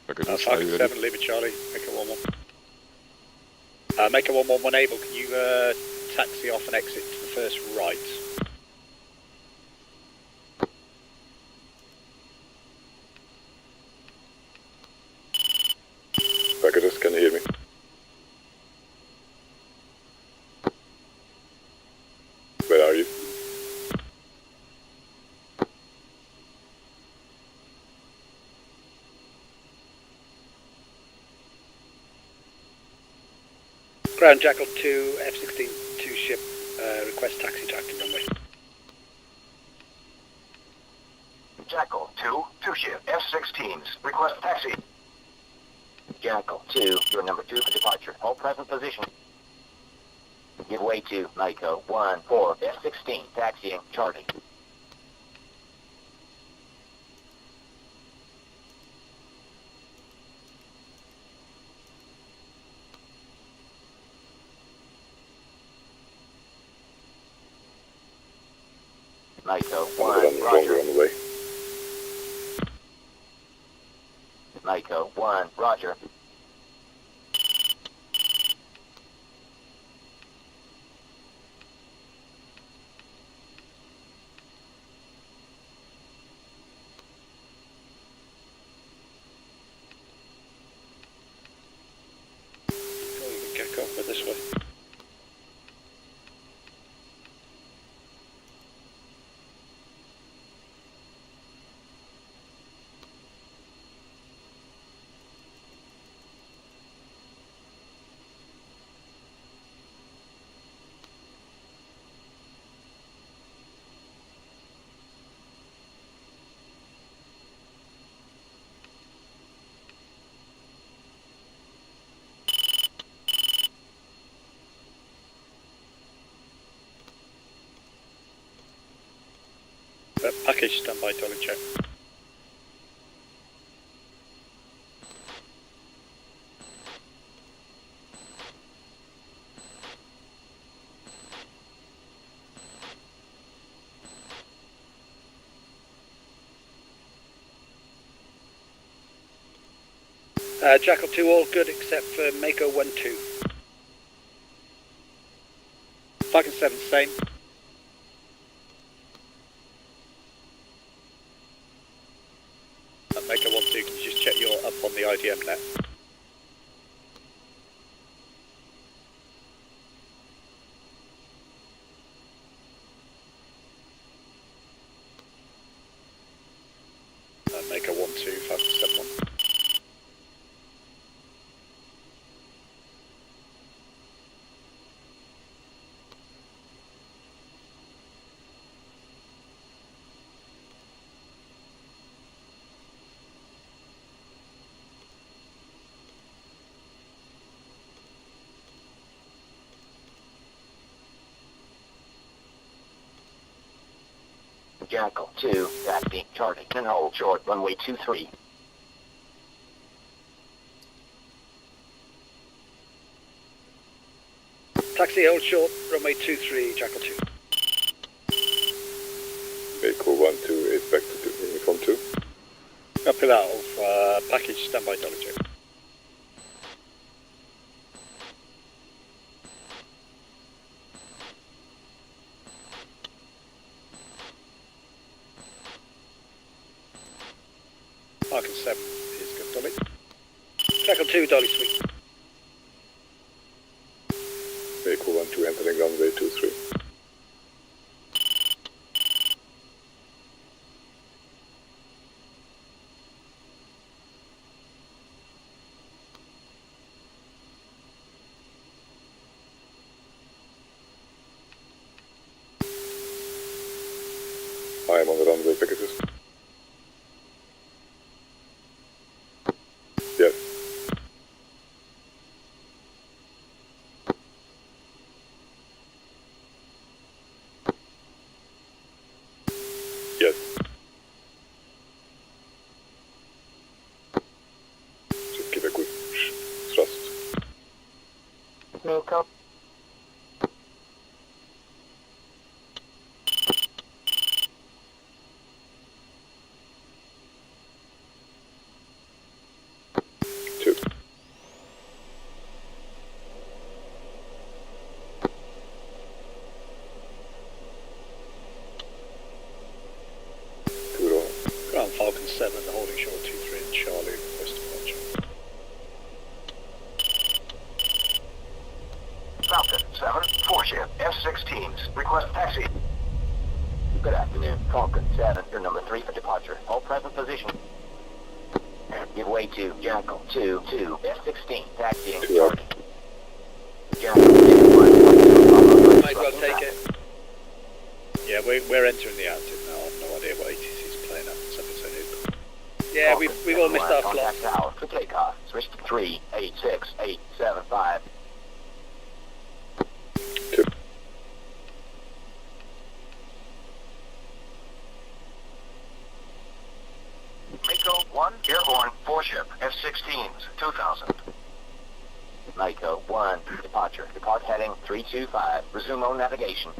Pegasus, are you ready? 7, leave it Charlie, make it 1-1. Make it 1-1 when able, can you taxi off and exit to the first right? Pegasus, can you hear me? Where are you? Ground Jackal 2, F-16 2 ship, request taxi to active runway. Jackal 2 ship, F-16s, request taxi. Jackal 2, you're number 2 for departure. All present position. Give way to Mako 1-4, F-16, taxiing, Charlie. Mako 1, Roger. On the way. Mako 1, Roger. Get cockpit this way. Package standby, dolly check. Jackal 2 all good except for Mako 1-2. Falcon 7 same. Mako 1-2, can you just check you're up on the IDM net? Mako 1-2, Falcon 7-1. Jackal 2, taxi, charting, and hold short, runway 23. Taxi hold short, runway 23, Jackal 2. Mako 1-2 is back to the uniform 2. Copy that, off, package standby, dolly check. Falcon 7 is good, dolly. Jackal 2, dolly sweep. Mako 1-2 entering runway 23. I am on the runway, Pegasus. Yes. Yes. Just give a quick thrust. Mako. Two. Two roll. Ground Falcon 7, holding short 23 and Charlie, request departure. Falcon 7, 4 ship, F-16s, request taxi. Good afternoon, Falcon 7, your number 3 for departure. All present position. Give way to Jackal 2, F-16, taxiing, Two out. charting. Jackal 2, 1, Might as well take it. Yeah, we're entering the active now. I've no idea what ATC is playing at. Something so new. Yeah, we've all missed our slots. Contact tower for takeoff. Switch to 3-8-6-8-7-5. Two. Mako 1, airborne, 4 ship, F-16s, 2000. Mako 1, departure. Depart heading 325. Resume on navigation.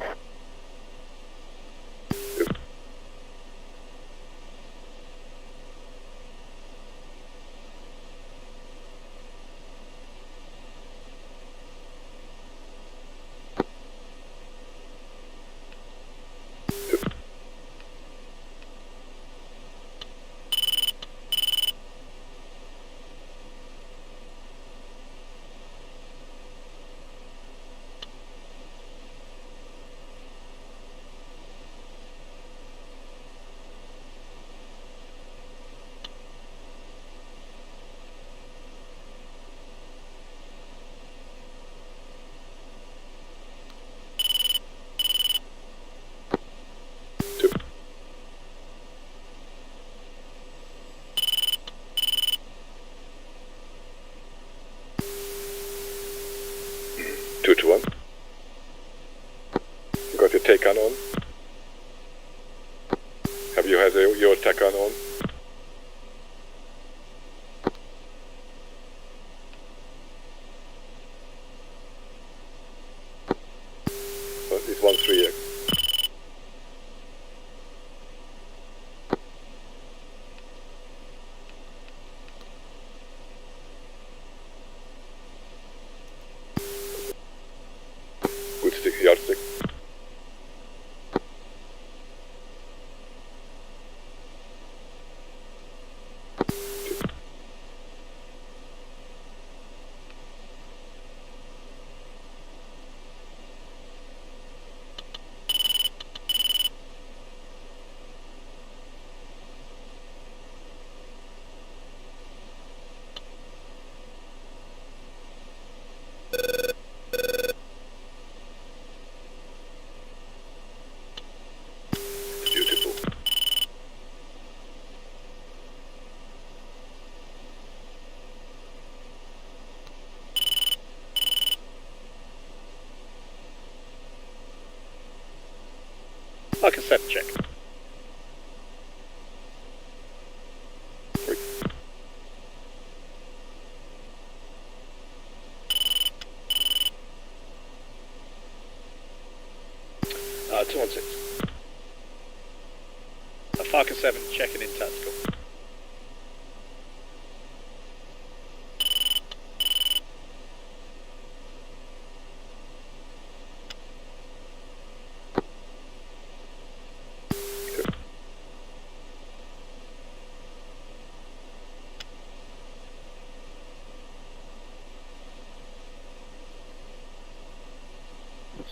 Take on. tack on. But it's 1-3 here. Good stick, yardstick. Beautiful. Like a 7 check. Uh, 216. A Falcon 7 checking in tactical.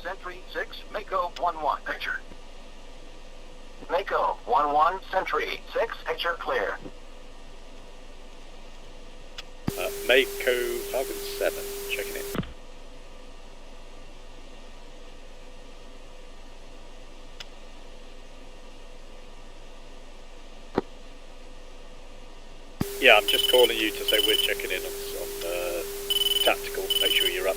Sentry 6, Mako 1-1. Picture. Mako 1-1, Sentry 6, picture clear. Mako Falcon 7 checking in. Yeah, I'm just calling you to say we're checking in on tactical. Make sure you're up.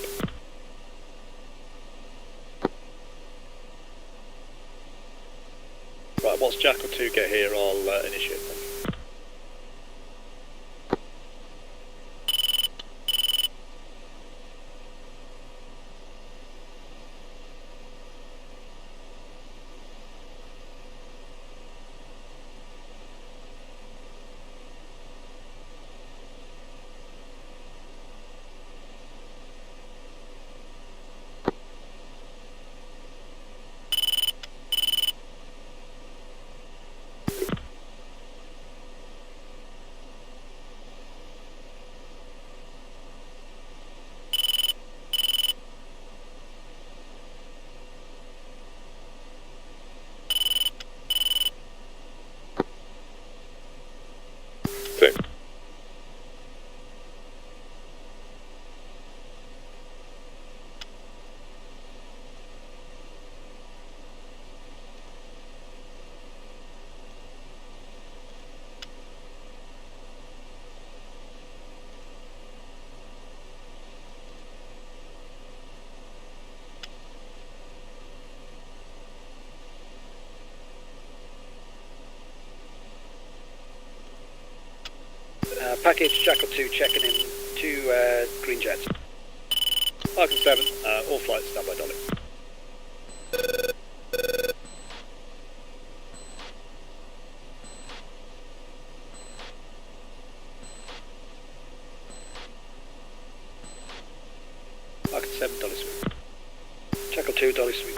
Right, once Jackal 2 get here, I'll initiate them. Same. Package Jackal 2 checking in 2 green jets. Falcon 7, all flights stand by Dolly. Falcon 7, Dolly sweep. Jackal 2, Dolly sweep.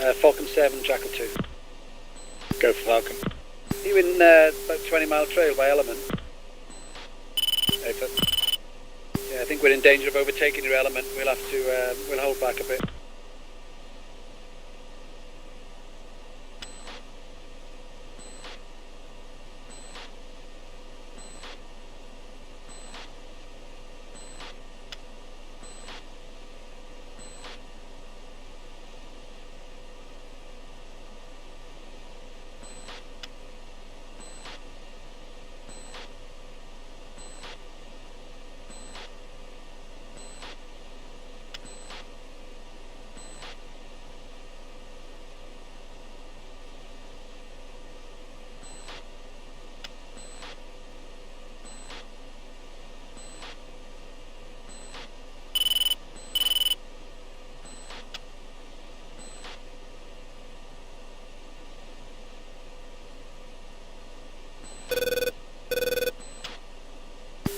Falcon 7, Jackal 2. Go for Falcon. You in about 20-mile trail by element? Over. Yeah, I think we're in danger of overtaking your element. We'll have to, we'll hold back a bit.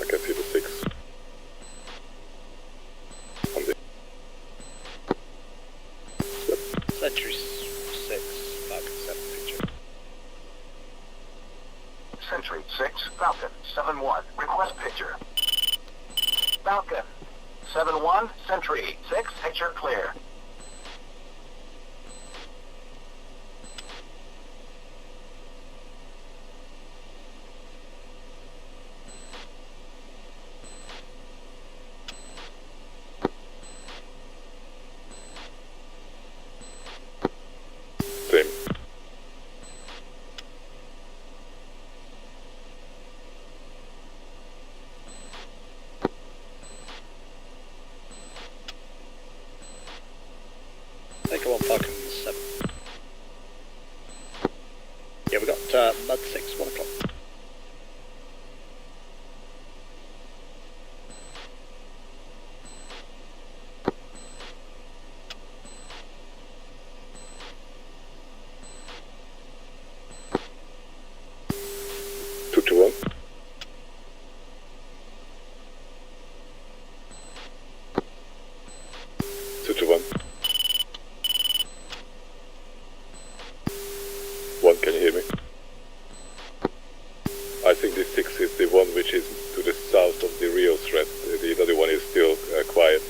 I can see the 6. On the Sentry 6, Falcon 7 picture. Sentry 6, Falcon 7-1. Request picture. Falcon 7-1, Sentry 6, picture clear. same. Take on Falcon 7. Yeah, we got Mud 6, 1 o'clock. Can you hear me? I think the 6 is the one which is to the south of the Rio threat. The other one is still quiet.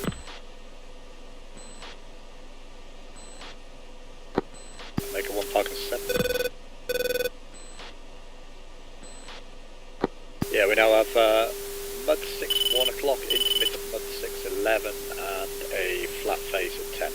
Make a 1 Falcon 7. Yeah, we now have Mud 6, 1 o'clock, intermittent Mud 6, 11, and a flat face at 10.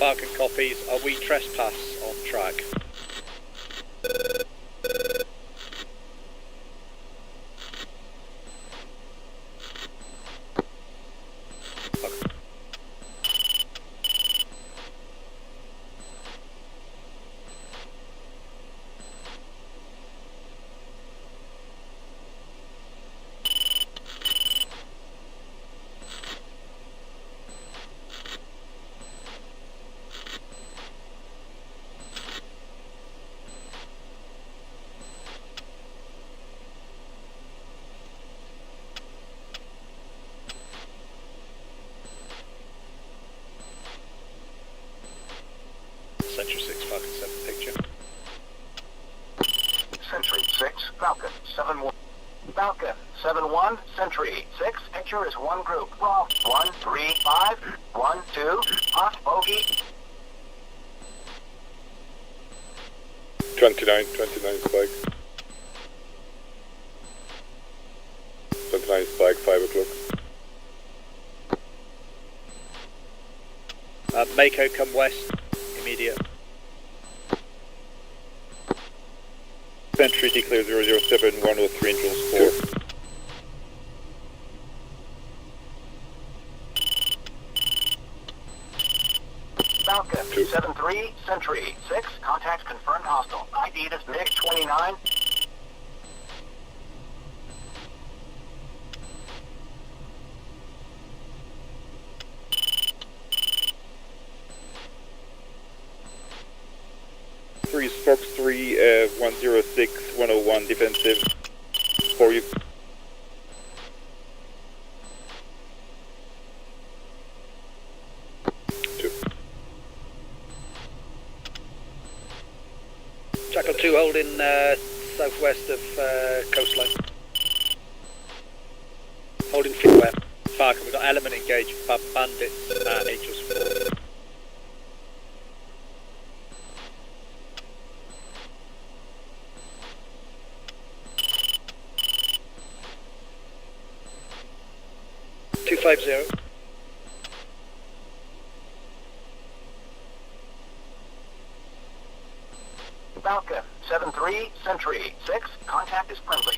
Falcon copies. Are we trespass on track? Central 6, Falcon 7 picture. Sentry 6, Falcon 7-1. Falcon 7-1, Sentry 6, picture is one group. Raw 1, 3, 5, 1, 2, hot bogey. 29 spike. 29 spike, 5 o'clock. Mako, come west. Immediate. Sentry declare 007, 103 Angels 4. Falcon 7-3, Sentry 6, contacts confirmed hostile. ID is MiG-29. Fox 3, 106, 101 defensive. For you. Jackal 2 holding southwest of coastline. Holding freeway. Falcon, we've got element engaged. Bandits at Angels 4. Balkan 7-3, Sentry 6, contact is friendly.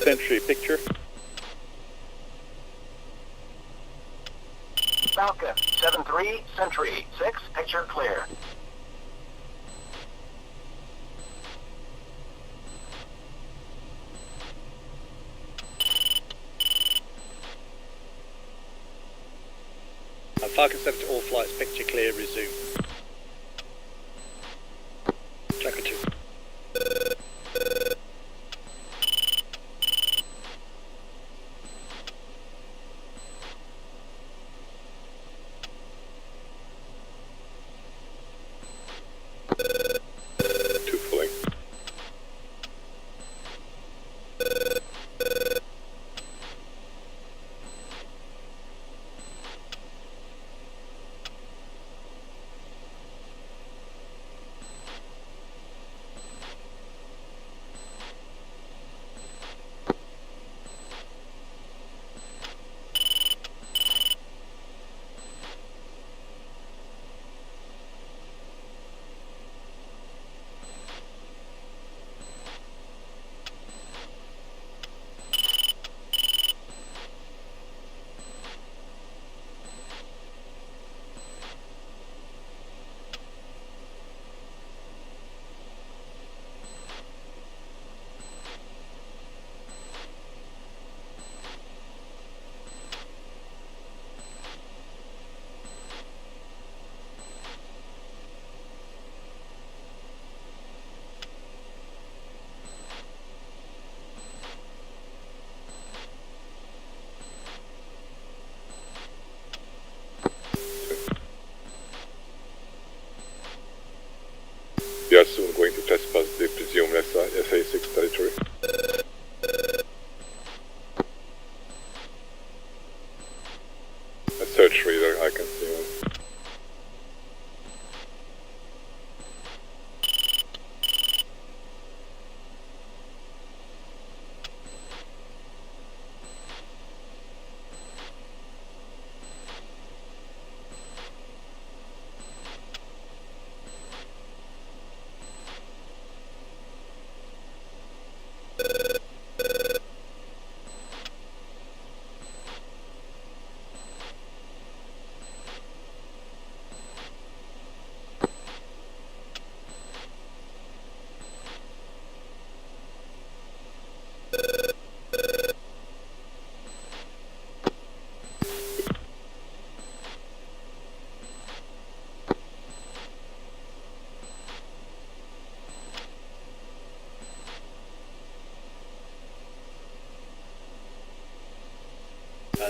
Sentry, picture. Balkan 7-3, Sentry 6, picture clear. Falcon 7 to all flights, picture clear, resume. Jackal 2.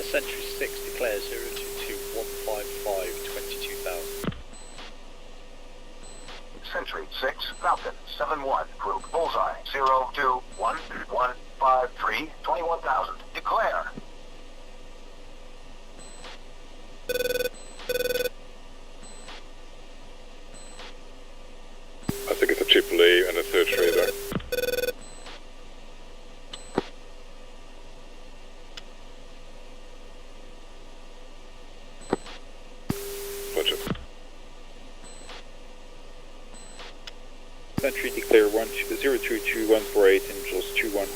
Sentry 6 declares 022155 22,000. Sentry 6, Falcon 7-1, group bullseye 021153 21,000. Declare. I think it's a AAA and a third radar. Roger. Sentry declare 022148 Angels 21.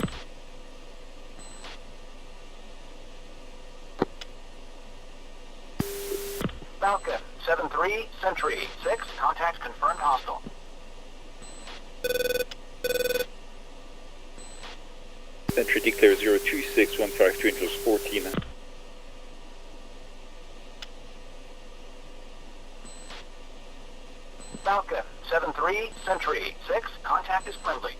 Falcon 7-3, Sentry 6, contact confirmed hostile. Sentry declare 026152 Angels 14. Falcon 7-3, Sentry 6, contact is friendly.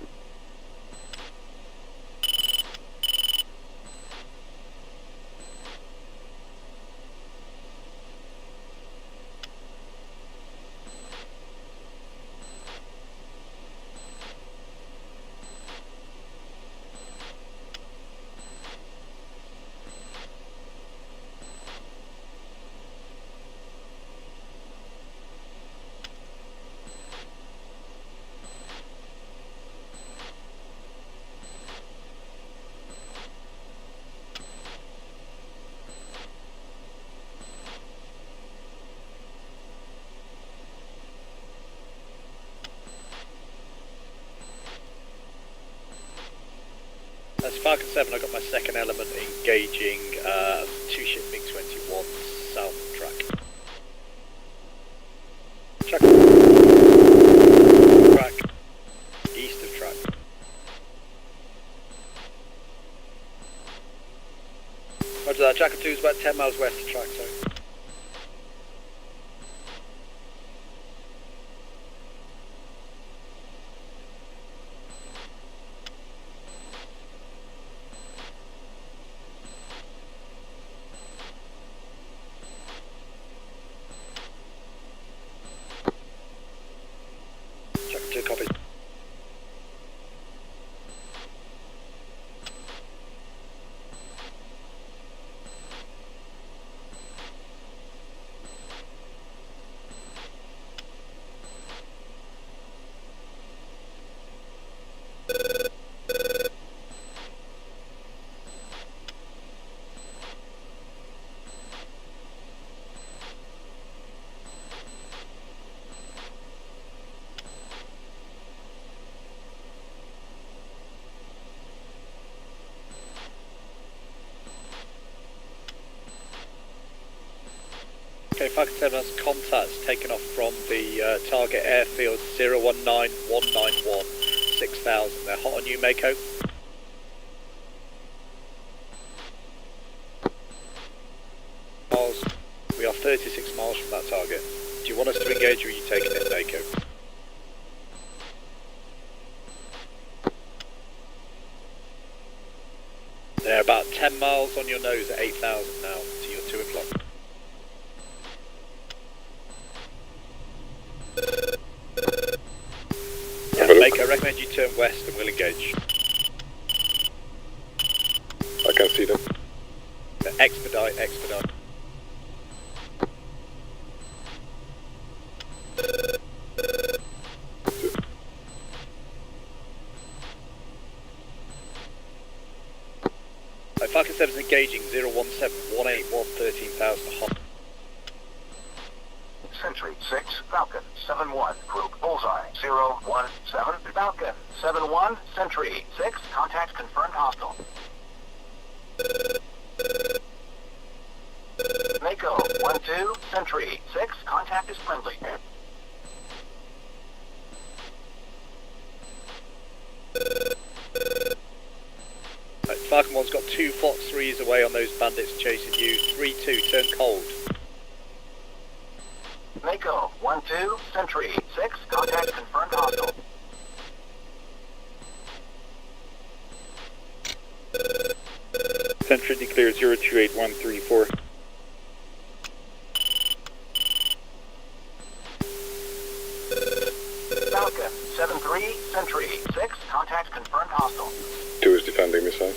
That's Falcon 7, I got my second element engaging 2-ship MiG-21 south of track. Track. East of track. Roger that, Jackal 2 is about 10 miles west of track, sorry. Copy. Okay, Falcon 7 has contacts taken off from the target airfield 019191 6000. They're hot on you, Mako. Miles. We are 36 miles from that target. Do you want us to engage or are you taking it, Mako? They're about 10 miles on your nose at 8,000 now, to your 2 o'clock. Mako, I recommend you turn west and we'll engage. I can see them. Expedite, expedite. Falcon 7 is engaging 01718 13,000 hot. Sentry 6, Falcon 7-1, group bullseye 017, Falcon 7-1, Sentry 6, contact confirmed hostile. Mako 1-2, Sentry 6, contact is friendly. Falcon 1's got 2 Fox 3s away on those bandits chasing you. 3-2, turn cold. Mako 1-2, Sentry 6, contact confirmed hostile. Sentry declare 028134. Falcon 7-3, Sentry 6, contact confirmed hostile. 2 is defending missile.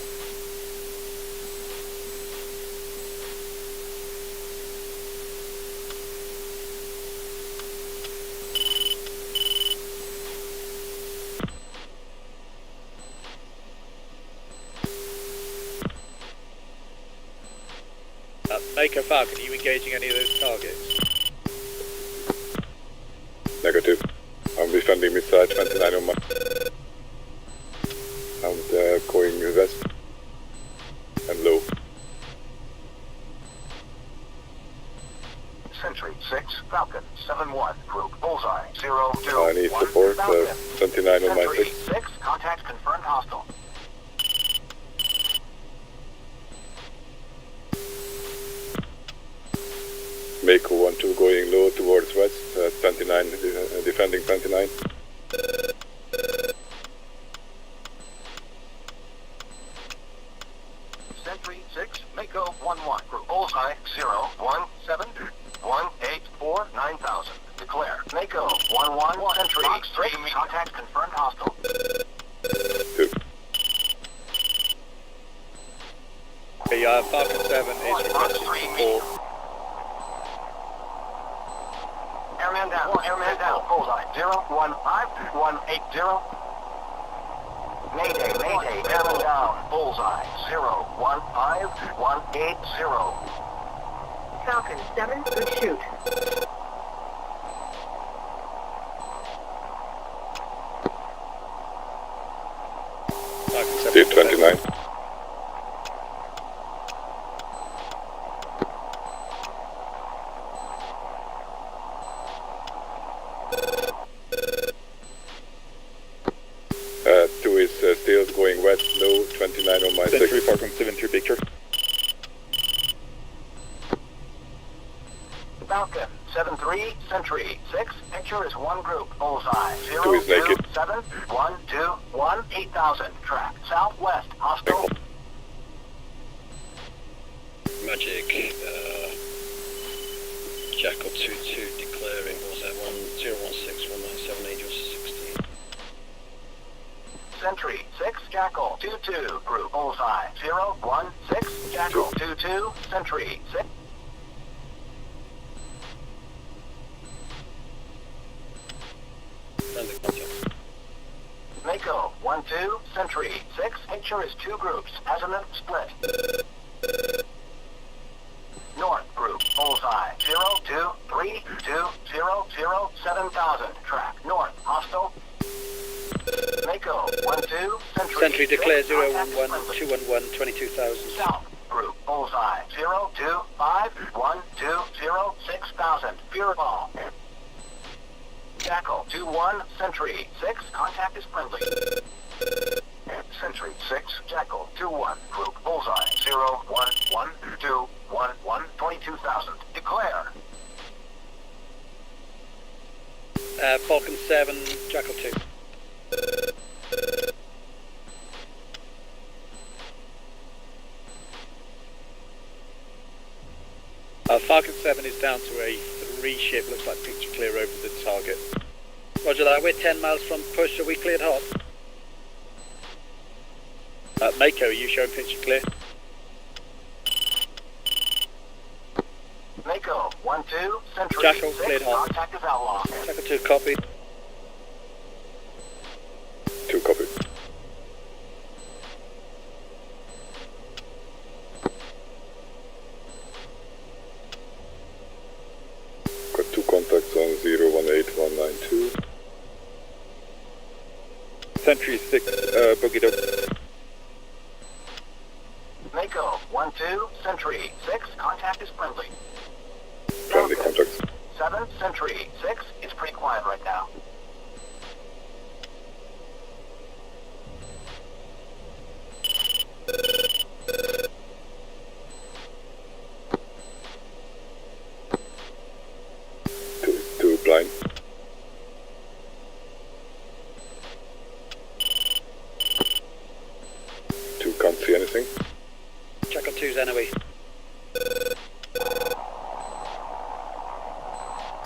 Mako Falcon, are you engaging any of those targets? Negative. I'm defending missile 29 on my... I'm going west and low. Sentry 6, Falcon 7-1, group bullseye 0-2. I need support, 29 on my Sentry 6. 6, contact confirmed hostile. Mako 1-2 going low towards west, 29, defending 29. Sentry 6, Mako 1-1, group bullseye 0-1-7, 1-8-4, 9,000. Declare. Mako 1-1, Sentry 3, contact confirmed hostile. 2. Okay, Falcon 7 is requesting support. Airman down, bullseye 0-1-5-1-8-0. Mayday, airman down, bullseye 0-1-5-1-8-0. Falcon 7, good shoot. Falcon 7. Steve 29. Still going west, low, 29 on my 6. Sentry Falcon 7 through picture. Falcon 7-3, Sentry 6, picture is 1 group, bullseye 2 is naked. 0-7-1-2-1, 8,000, track southwest, hostile. Magic, Jackal 2-2 declaring, was that 1016-197 Angels 16. Sentry 6, Jackal 2-2, group bullseye 0-1-6, Jackal 2-2, Sentry 6. Friendly contact. Mako 1-2, Sentry 6, picture is 2 groups, azimuth split. North group, bullseye 0-2-3-2-0-0, 7,000, track north, hostile. Mako 1-2, Sentry declare 6, 011-211, 22,000. South group, bullseye 0-2-5-1-2-0, 6,000, Fureball. Jackal 2-1, Sentry 6, contact is friendly. Sentry 6, Jackal 2-1, group bullseye 0-1-1-2-1-1, 22,000, declare. Falcon 7, Jackal 2. Falcon 7 is down to a 3 ship, looks like picture clear over the target. Roger that, we're 10 miles from push, are we cleared hot? Mako, are you showing picture clear? Mako 1-2, Sentry Jackal, 6, cleared hot. contact is outlaw. Jackal 2, copy. 2 copy. Got 2 contacts on 018192. Sentry 6, boogie dog. Mako 1-2, Sentry 6, contact is friendly. Friendly contacts. 7, Sentry 6, it's pretty quiet right now. Two blind. Two can't see anything. Jackal 2's NOE.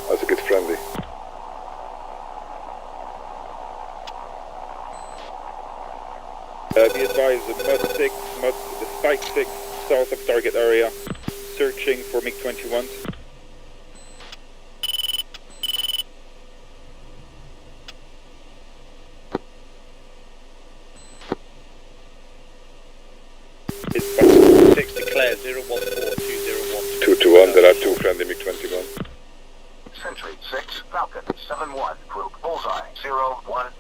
I think it's friendly. Be advised, the Spike 6, south of target area, searching for MiG-21s. It's 6 declare 014201. 221, there are 2 friendly MiG-21. Sentry 6, Falcon 7-1, group bullseye 014,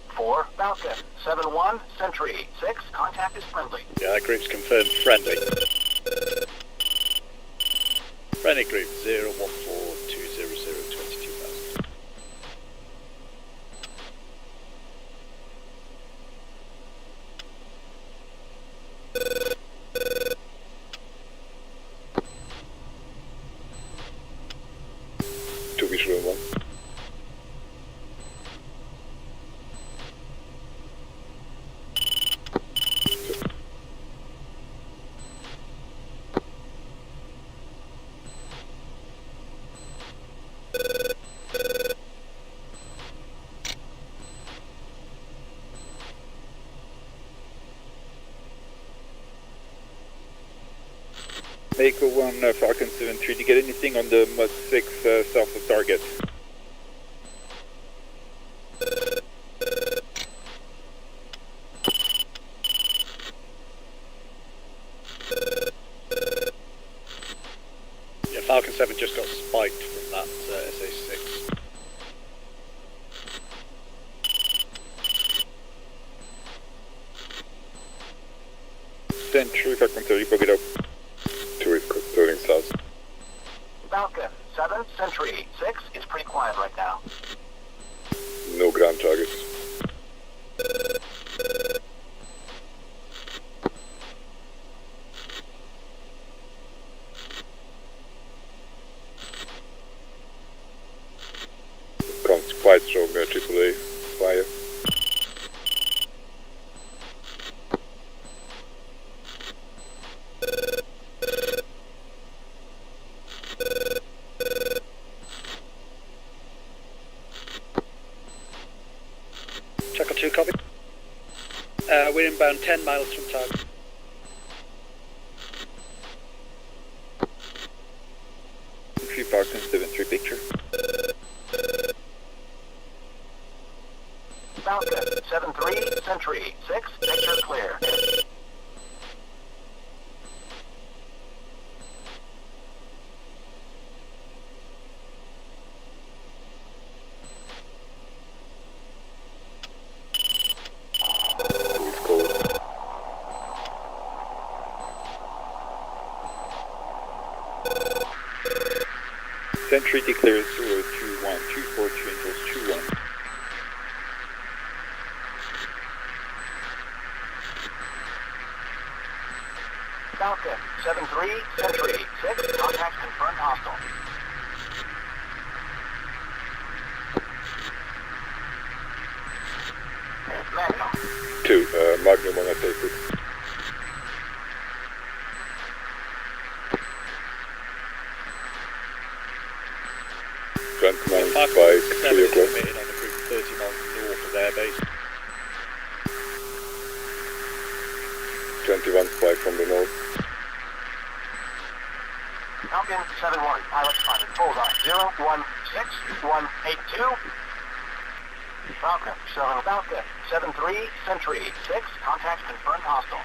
Falcon 7-1, Sentry 6, contact is friendly. Yeah, that group's confirmed friendly. Friendly group 01420022,000. Two visual 1. Mako 1, Falcon 7-3, did you get anything on the Mud 6 south of target? Yeah, Falcon 7 just got spiked from that SA6. Sentry, Falcon 30, book it up. 2 is turning south. Falcon 7, Sentry 6, it's pretty quiet right now. No ground targets. Comes quite strong AAA fire. Jackal 2, copy. We're inbound 10 miles from target. Three Falcon 7-3 picture. Falcon 7-3, Sentry 6, picture clear. It's cold. Sentry declares 021, 242 angels 21. Falcon 7-3, Sentry 6, contact confirmed hostile. Magnum 2, Magnum on A6. Gentleman, Falcon spike, 7 3 is o'clock. committed on a group 30 miles north of airbase. 21 spike from the north. Falcon 7-1, pilot spotted, bullseye 016182. Falcon 7-3, Sentry 6, contact confirmed hostile.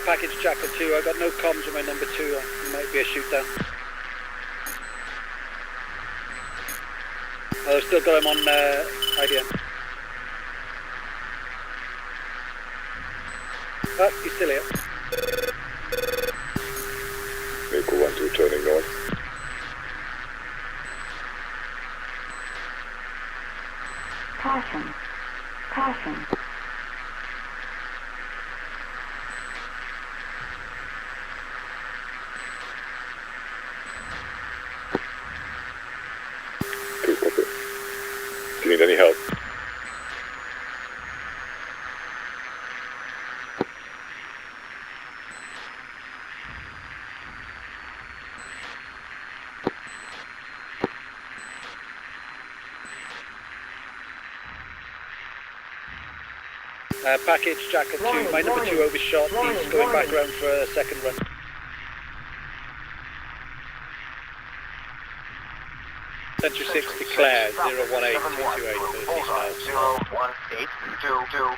Package Jackal 2, I got no comms on my number 2, it might be a shoot down. Oh, I've still got him on IDM. Oh, he's still here. Mako 1-2 turning north. Caution. Caution. need any help. Package Jackal 2, my number 2 overshot, he's going back round for a second run. Century 6 declared 018 228 13,000.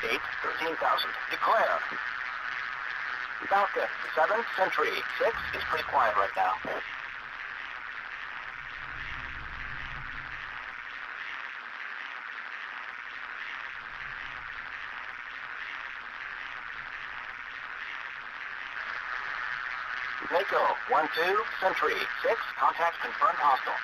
018 13,000. Declare. Falcon 7 Century 6 is pretty quiet right now. Mako 1-2 Century 6 contact confirmed hostile.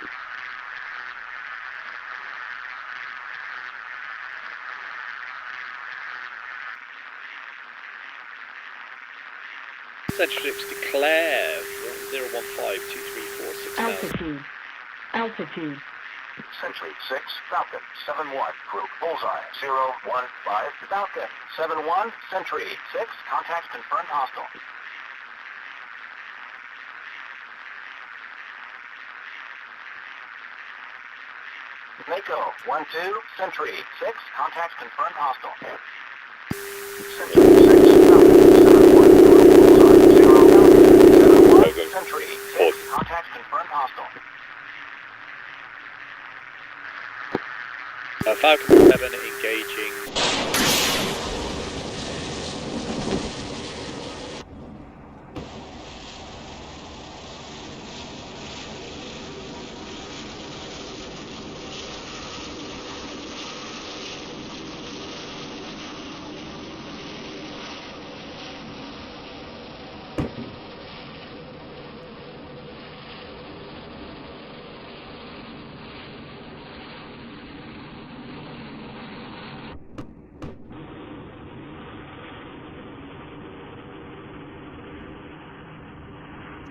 Century 6 declare 015 234 6000. Altitude. Altitude. Century 6 Falcon 7-1 group bullseye 015 Falcon 7-1 Century 6 contact confirmed hostile. Mako 1-2 Century 6 contact confirmed hostile. Century 6 Falcon 7-1 Century 6 contact confirmed hostile. Falcon 7 engaging.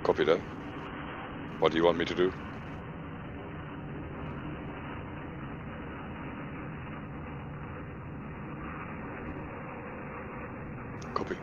Copy that. What do you want me to do? Copy.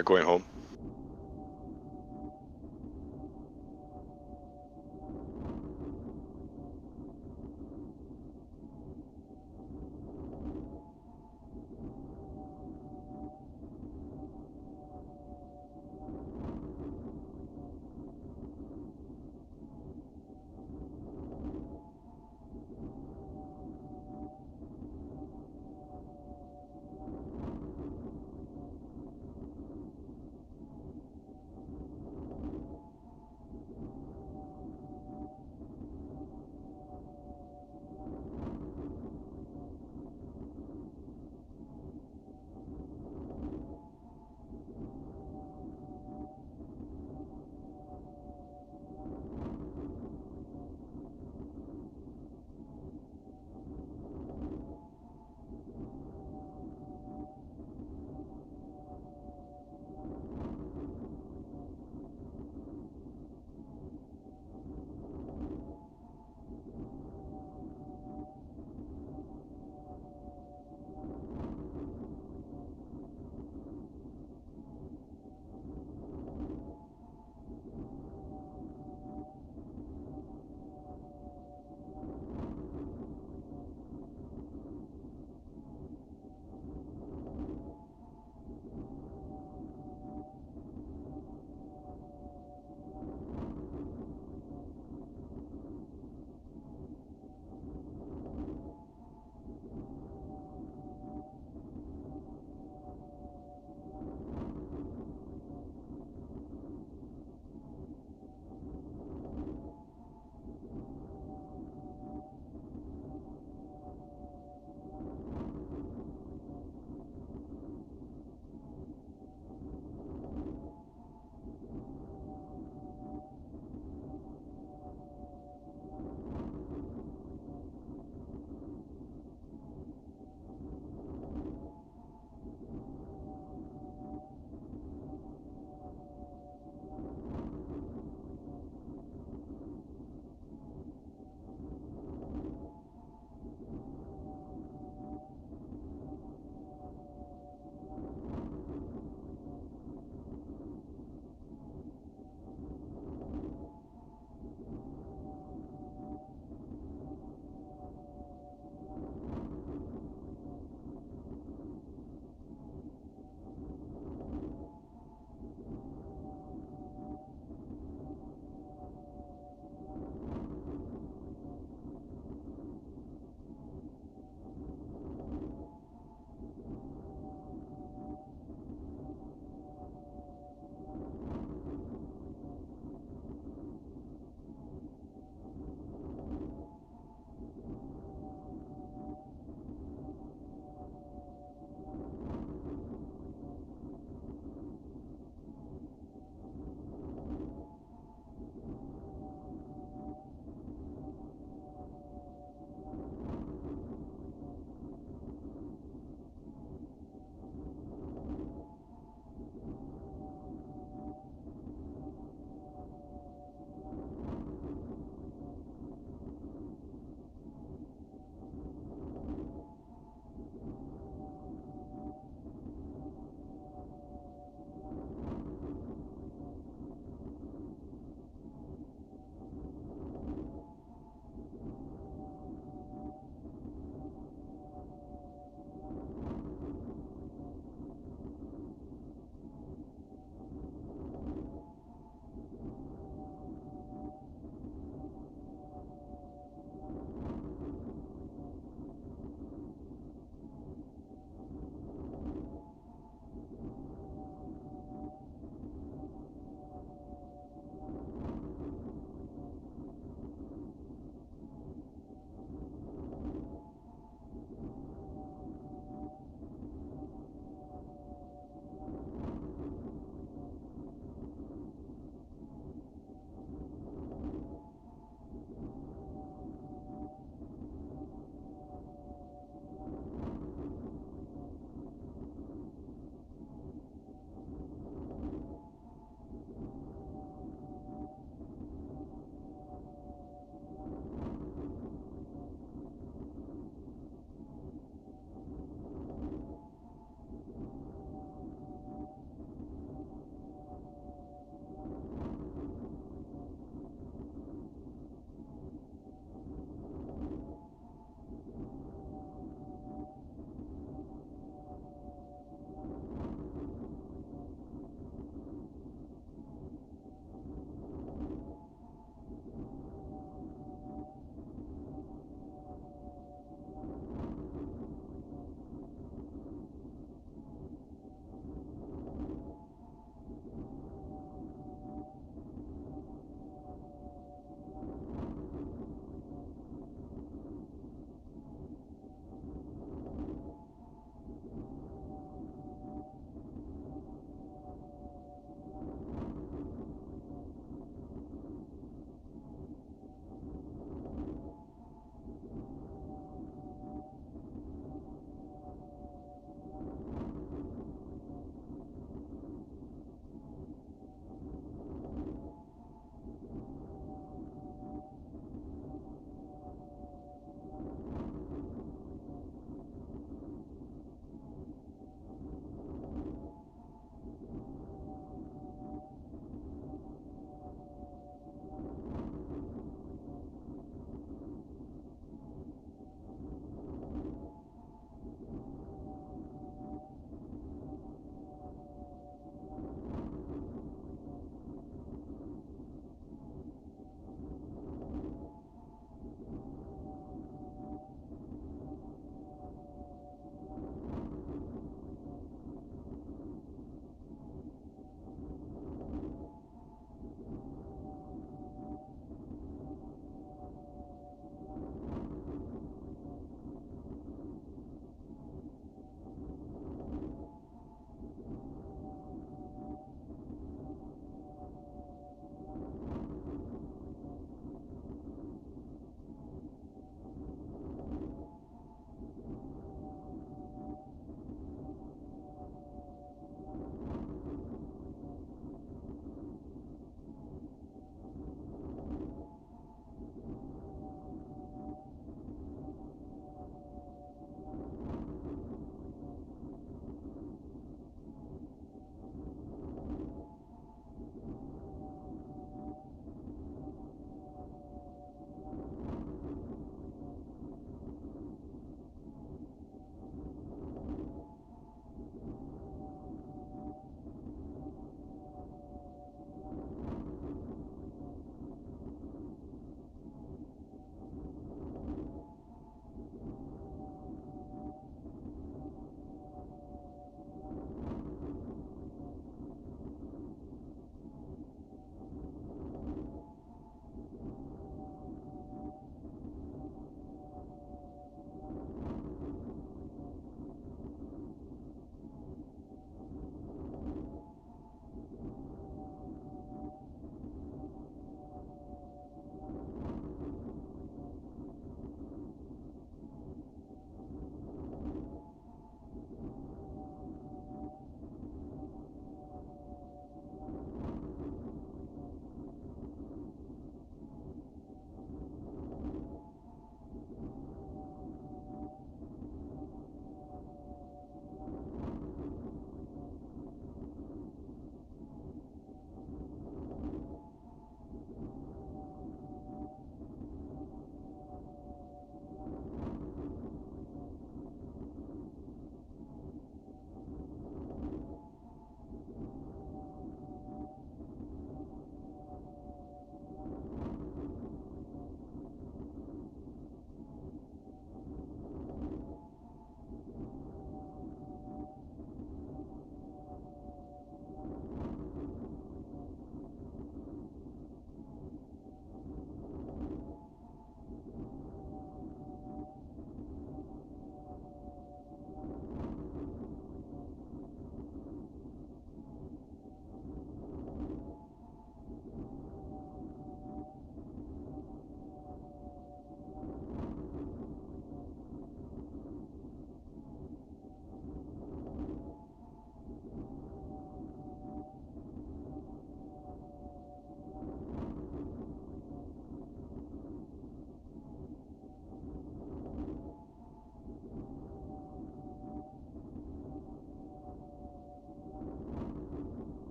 Going home.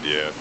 the air.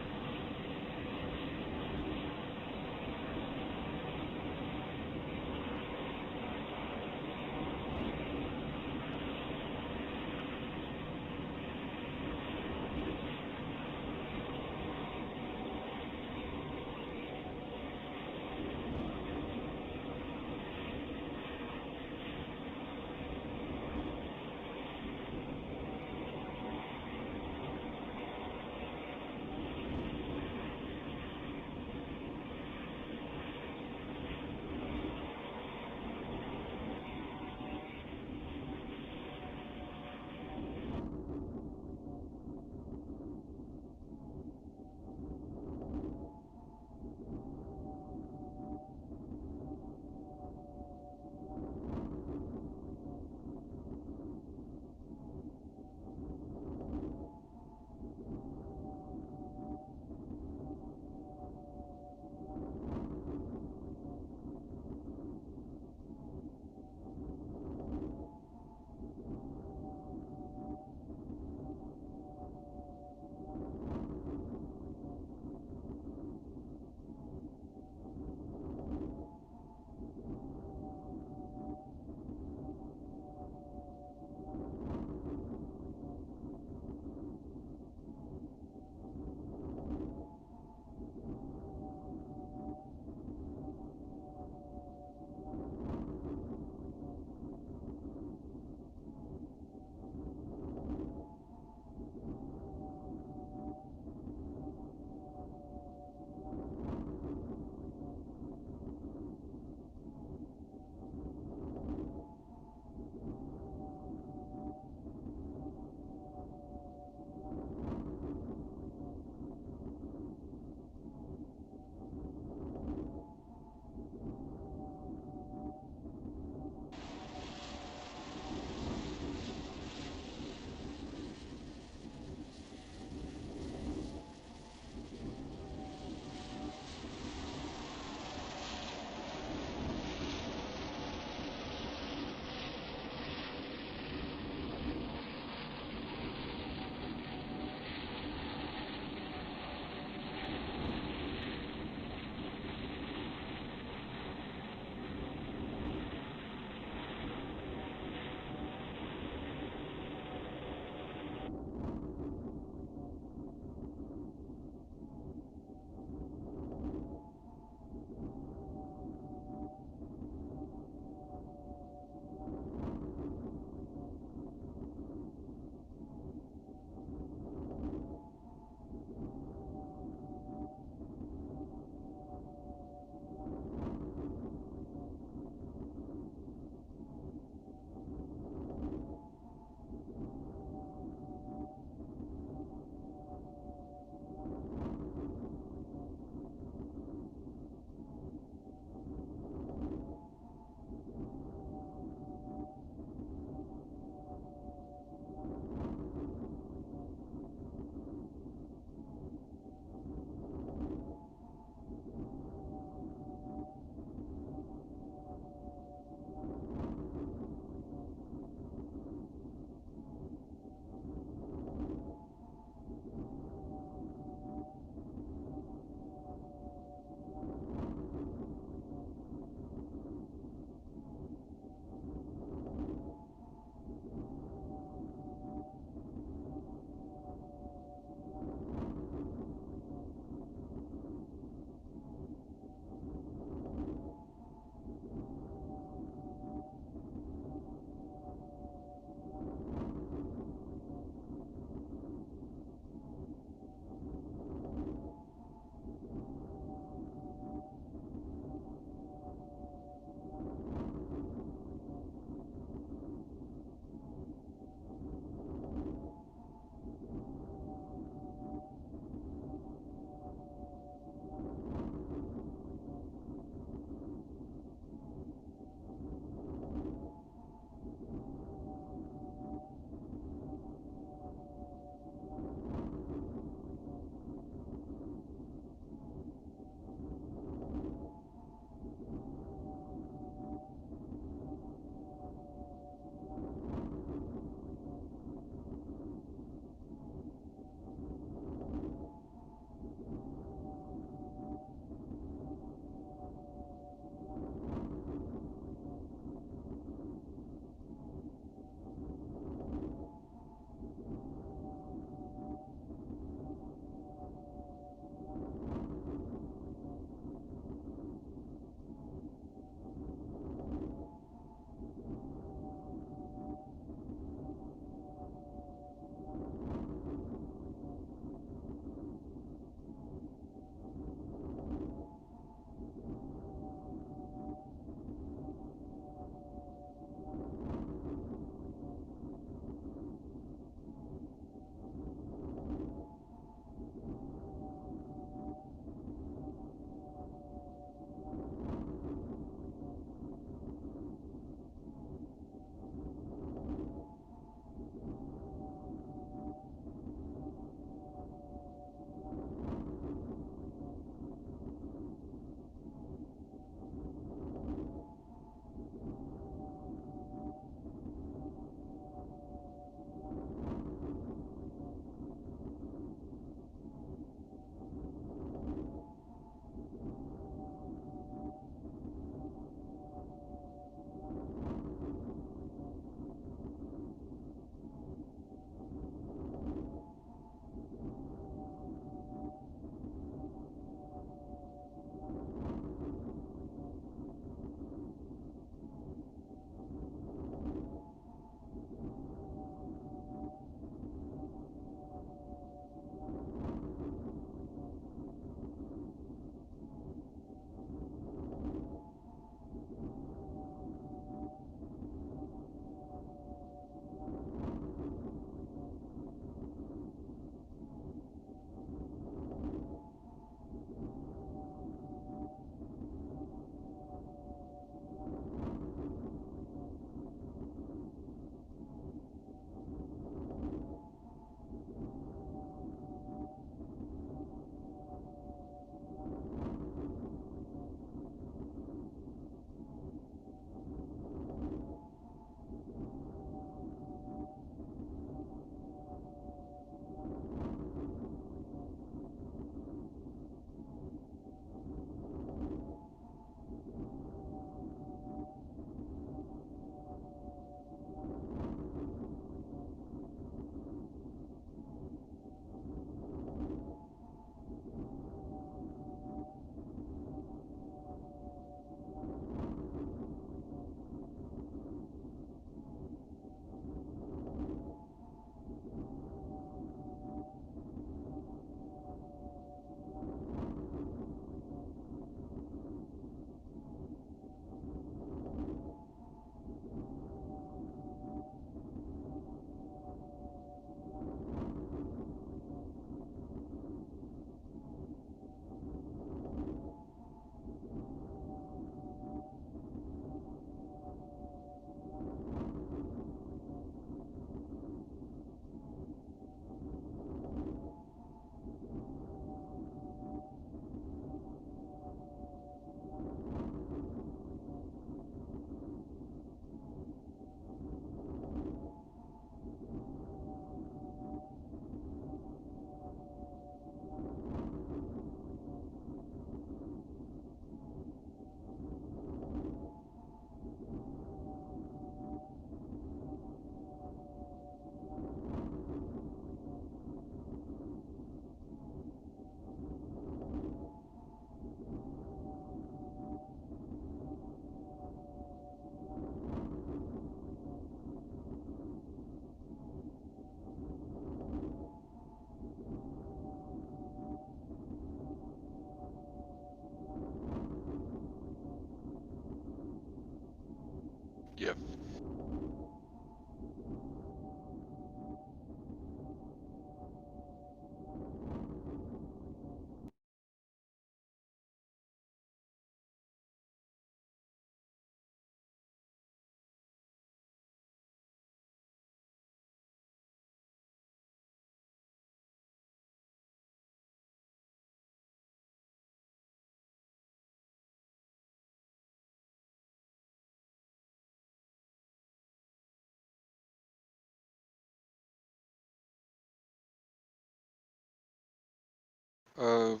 No,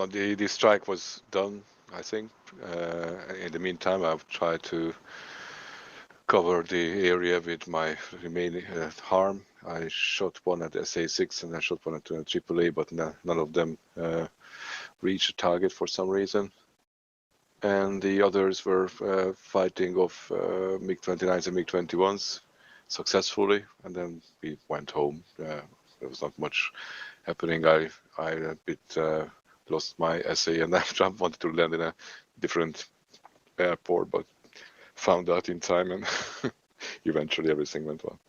the strike was done, I think. In the meantime, I've tried to cover the area with my remaining harm. I shot one at SA6 and I shot one at AAA, but none of them reached the target for some reason. And the others were fighting off MiG-29s and MiG-21s successfully, and then we went home. There was not much happening. I a bit lost my essay, and I wanted to land in a different airport, but found out in time, and eventually everything went well.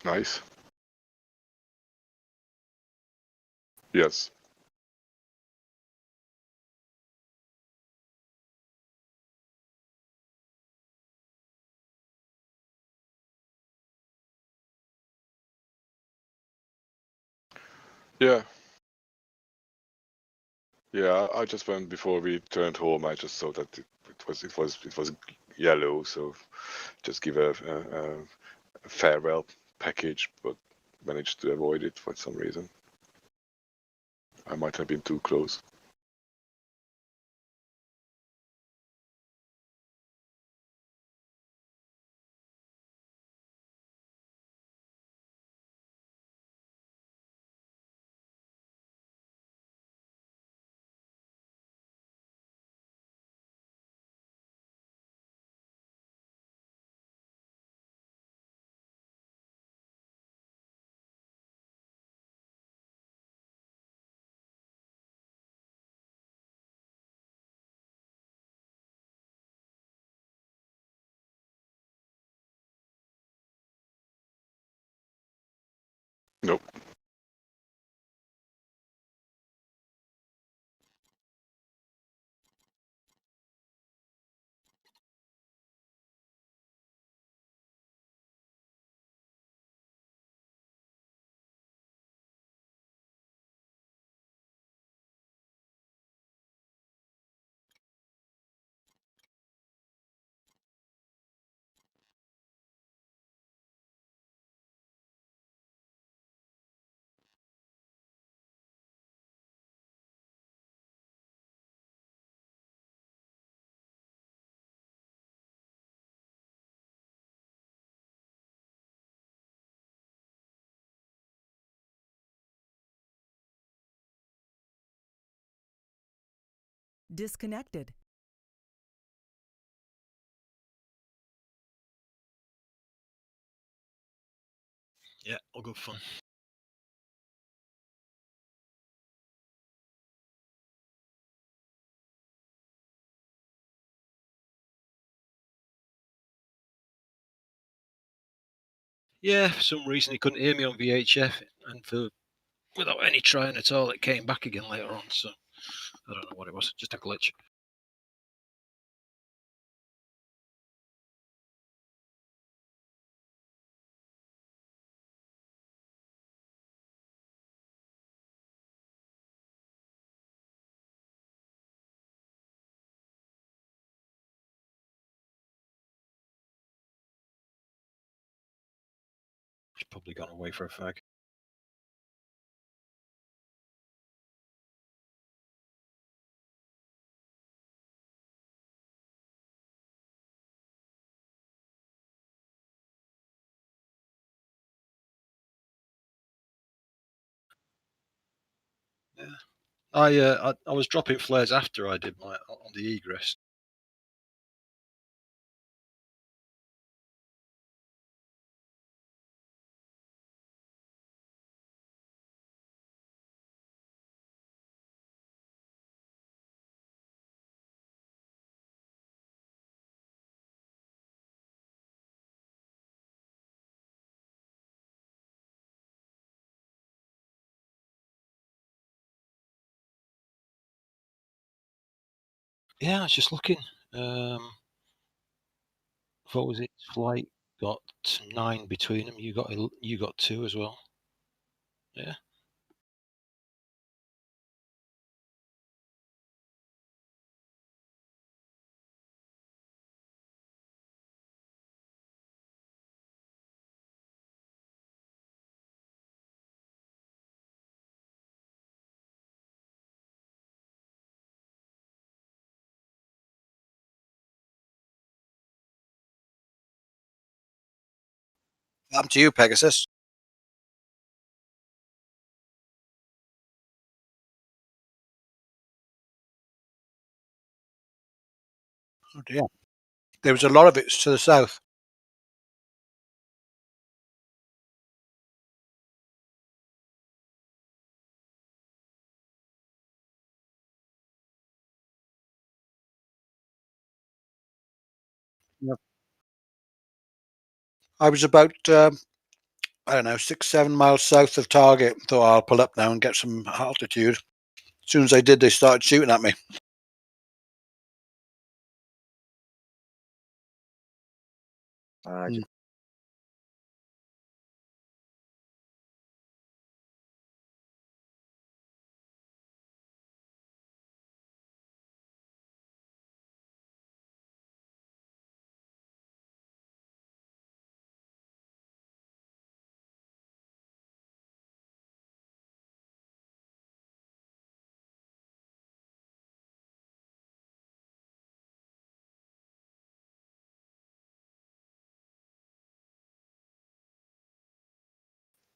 Nice. Yes. Yeah. Yeah, I just went before we turned home. I just saw that it was yellow, so just give a farewell package, but managed to avoid it for some reason. I might have been too close. Nope. Disconnected. Yeah, all good fun. Yeah, for some reason he couldn't hear me on VHF, and without any trying at all, it came back again later on. So I don't know what it was, just a glitch. He's probably gone away for a fag. I was dropping flares after I did my on the egress. Yeah, I was just looking. What was it? Flight got 9 between them. You got 2 as well. Yeah. Up to you, Pegasus. Oh dear. There was a lot of it to the south. Yep. I was about, I don't know, 6, 7 miles south of target. Thought I'll pull up now and get some altitude. As soon as I did, they started shooting at me. Mm.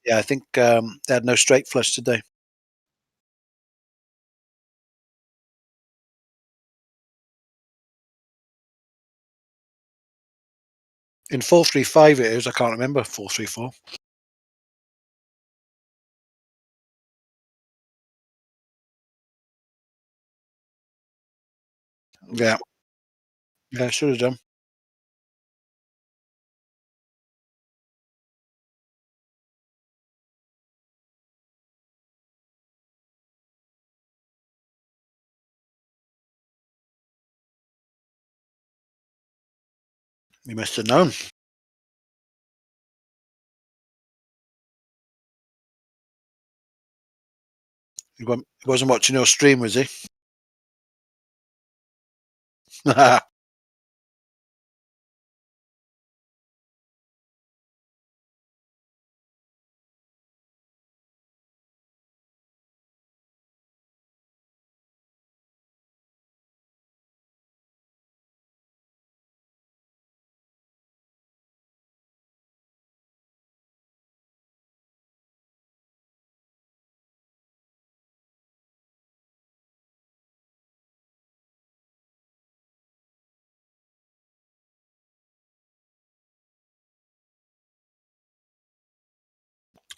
Yeah, I think they had no straight flush today. In 435 it is. I can't remember 434. Yeah. Yeah, should have done. You must have known. He wasn't watching your stream, was he?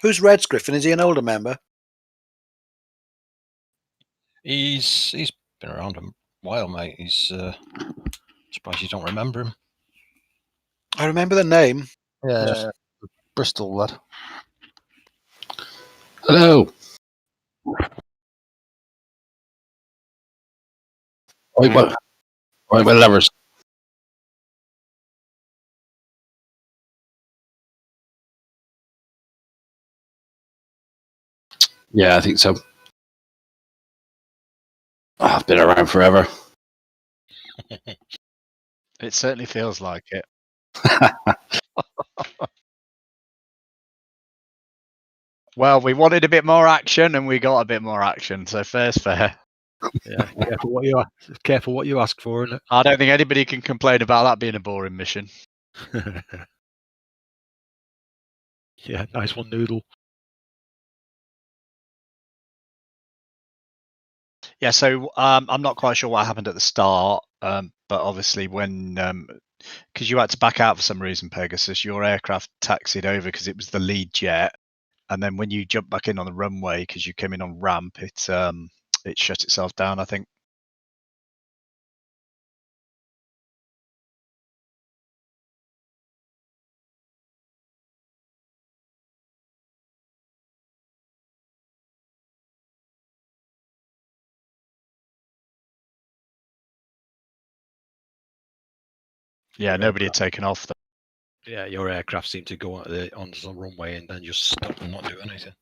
Who's Reds Griffin? Is he an older member? He's been around a while, mate. He's surprised you don't remember him. I remember the name. Yeah, just Bristol lad. Hello. Right, well, lovers. Yeah, I think so. Oh, I've been around forever. It certainly feels like it. Well, we wanted a bit more action and we got a bit more action, so fair's fair. Yeah, careful what you ask for, isn't I don't think anybody can complain about that being a boring mission. it? Yeah, nice one, Noodle. Yeah, so I'm not quite sure what happened at the start, but obviously when, because you had to back out for some reason, Pegasus, your aircraft taxied over because it was the lead jet, and then when you jumped back in on the runway because you came in on ramp, it shut itself down, I think. Yeah, Your nobody had aircraft- taken off. Yeah, your aircraft seemed to go onto the runway and then just stop and not do anything.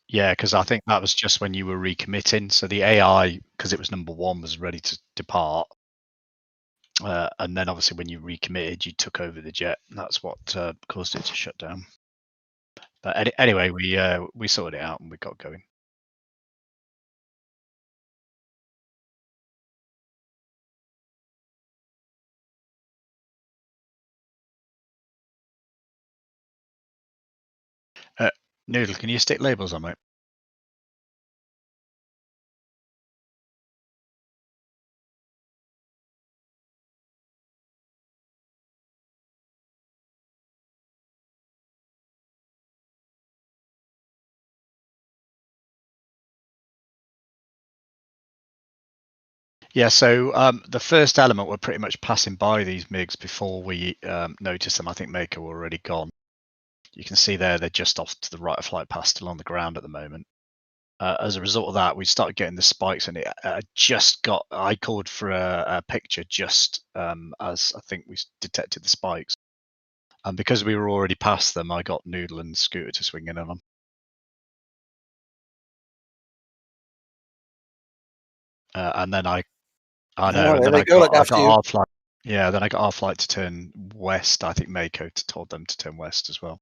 Yeah, because I think that was just when you were recommitting. So the AI, because it was number one, was ready to depart. And then obviously when you recommitted, you took over the jet. And that's what caused it to shut down. But anyway, we sorted it out and we got going. Noodle, can you stick labels on, mate? Yeah, so the first element, we're pretty much passing by these MiGs before we notice them. I think Mako already gone. You can see there, they're just off to the right of flight path, still on the ground at the moment. As a result of that, we started getting the spikes, and it just got. I called for a picture just as I think we detected the spikes, and because we were already past them, I got Noodle and Scooter to swing in on them. And then I know, Oh, and there then they I go, got, look I after got you. our flight. Yeah, then I got our flight to turn west. I think Mako told them to turn west as well.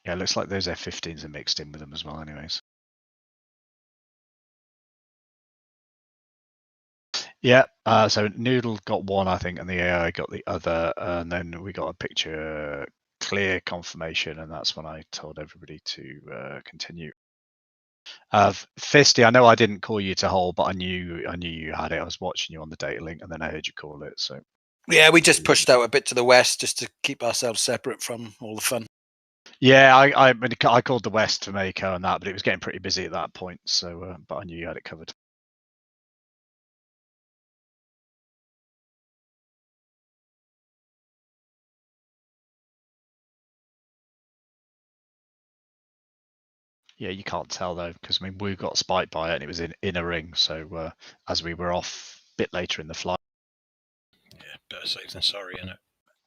Yeah, it looks like those F-15s are mixed in with them as well, anyways. Yeah, so Noodle got one, I think, and the AI got the other, and then we got a picture clear confirmation, and that's when I told everybody to continue. Fisty, I know I didn't call you to hold, but I knew you had it. I was watching you on the data link, and then I heard you call it. So Yeah, we just pushed out a bit to the west just to keep ourselves separate from all the fun. yeah, I called the west for Mako and that, but it was getting pretty busy at that point. So, but I knew you had it covered. Yeah, you can't tell though, because I mean we got spiked by it, and it was in a ring. So as we were off a bit later in the flight. Yeah, better safe than sorry, innit?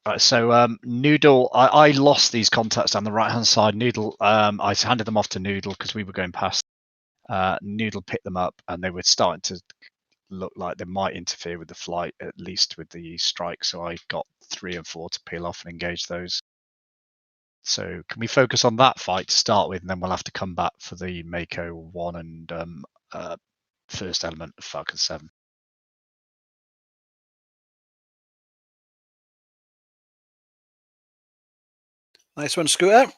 Right, so Noodle, I lost these contacts down the right hand side. Noodle, I handed them off to Noodle because we were going past. Noodle picked them up, and they were starting to look like they might interfere with the flight, at least with the strike. So I got 3 and 4 to peel off and engage those. So can we focus on that fight to start with, and then we'll have to come back for the Mako 1 and first element of Falcon 7. Nice one, Scooter.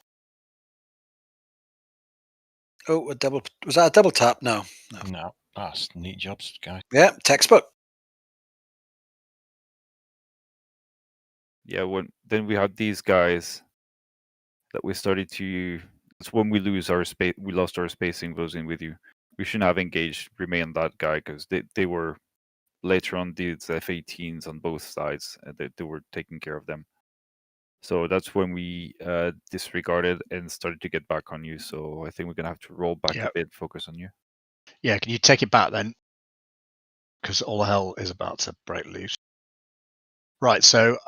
Oh, was that a double tap? No. No, that's neat jobs, guy. Yeah, textbook. Yeah, then we had these guys that we started to. It's when we lose our space. We lost our spacing. Goes in with you. We shouldn't have engaged. Remain that guy because they were later on these F-18s on both sides. They were taking care of them. So that's when we disregarded and started to get back on you. So I think we're gonna have to roll back a bit, focus on you. Yeah, can you take it back then? Because all hell is about to break loose. Right, so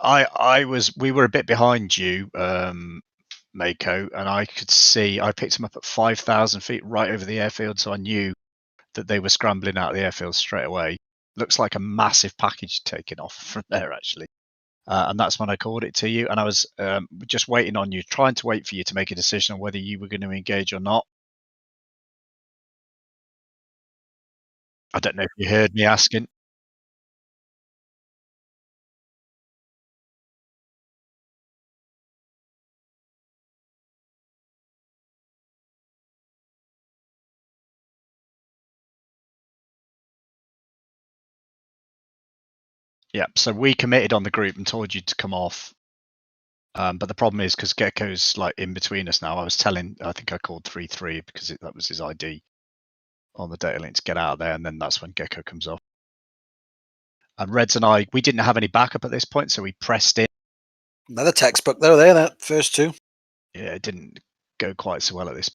we were a bit behind you, Mako, and I could see, I picked him up at 5,000 feet right over the airfield, so I knew that they were scrambling out of the airfield straight away. Looks like a massive package taking off from there, actually. And that's when I called it to you, and I was just waiting on you, trying to wait for you to make a decision on whether you were going to engage or not. I don't know if you heard me asking. Yeah, so we committed on the group and told you to come off. But the problem is because Gecko's like in between us now. I think I called 3-3 because that was his ID on the data link to get out of there, and then that's when Gecko comes off. And Reds and I, we didn't have any backup at this point, so we pressed in. Another textbook though, there, that first two. Yeah, it didn't go quite so well at this.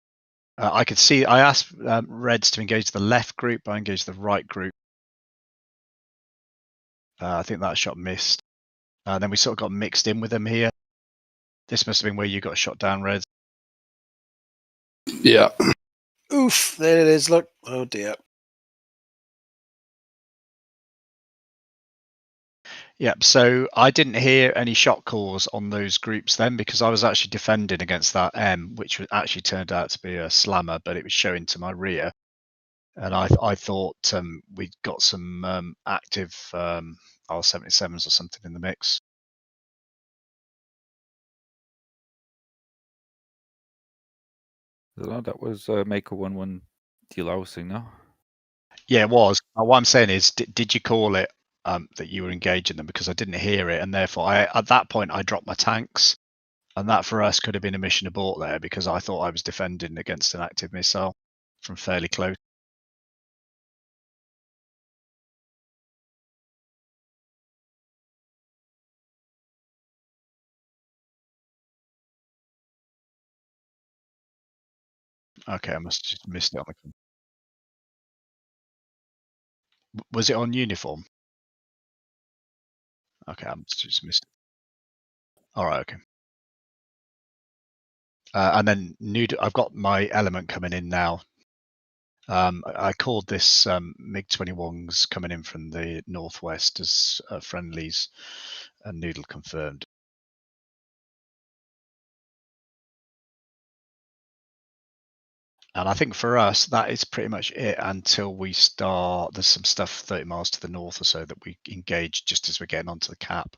I could see, I asked Reds to engage the left group, I engaged the right group. I think that shot missed. Then we sort of got mixed in with them here. This must have been where you got shot down, Reds. Yeah. Oof, there it is, look. Oh dear. Yep, so I didn't hear any shot calls on those groups then because I was actually defending against that M, which actually turned out to be a slammer, but it was showing to my rear. And I thought we'd got some active R77s or something in the mix. That was Mako 1-1 delousing, no? Yeah, it was. What I'm saying is, did you call it that you were engaging them? Because I didn't hear it, and therefore, at that point, I dropped my tanks, and that for us could have been a mission abort there because I thought I was defending against an active missile from fairly close. Okay, I must have just missed it on the. Was it on uniform? Okay, I must have just missed it. All right, okay. And then I've got my element coming in now. I called this MiG-21s coming in from the northwest as friendlies, and Noodle confirmed. And I think for us, that is pretty much it until we start. There's some stuff 30 miles to the north or so that we engage just as we're getting onto the cap.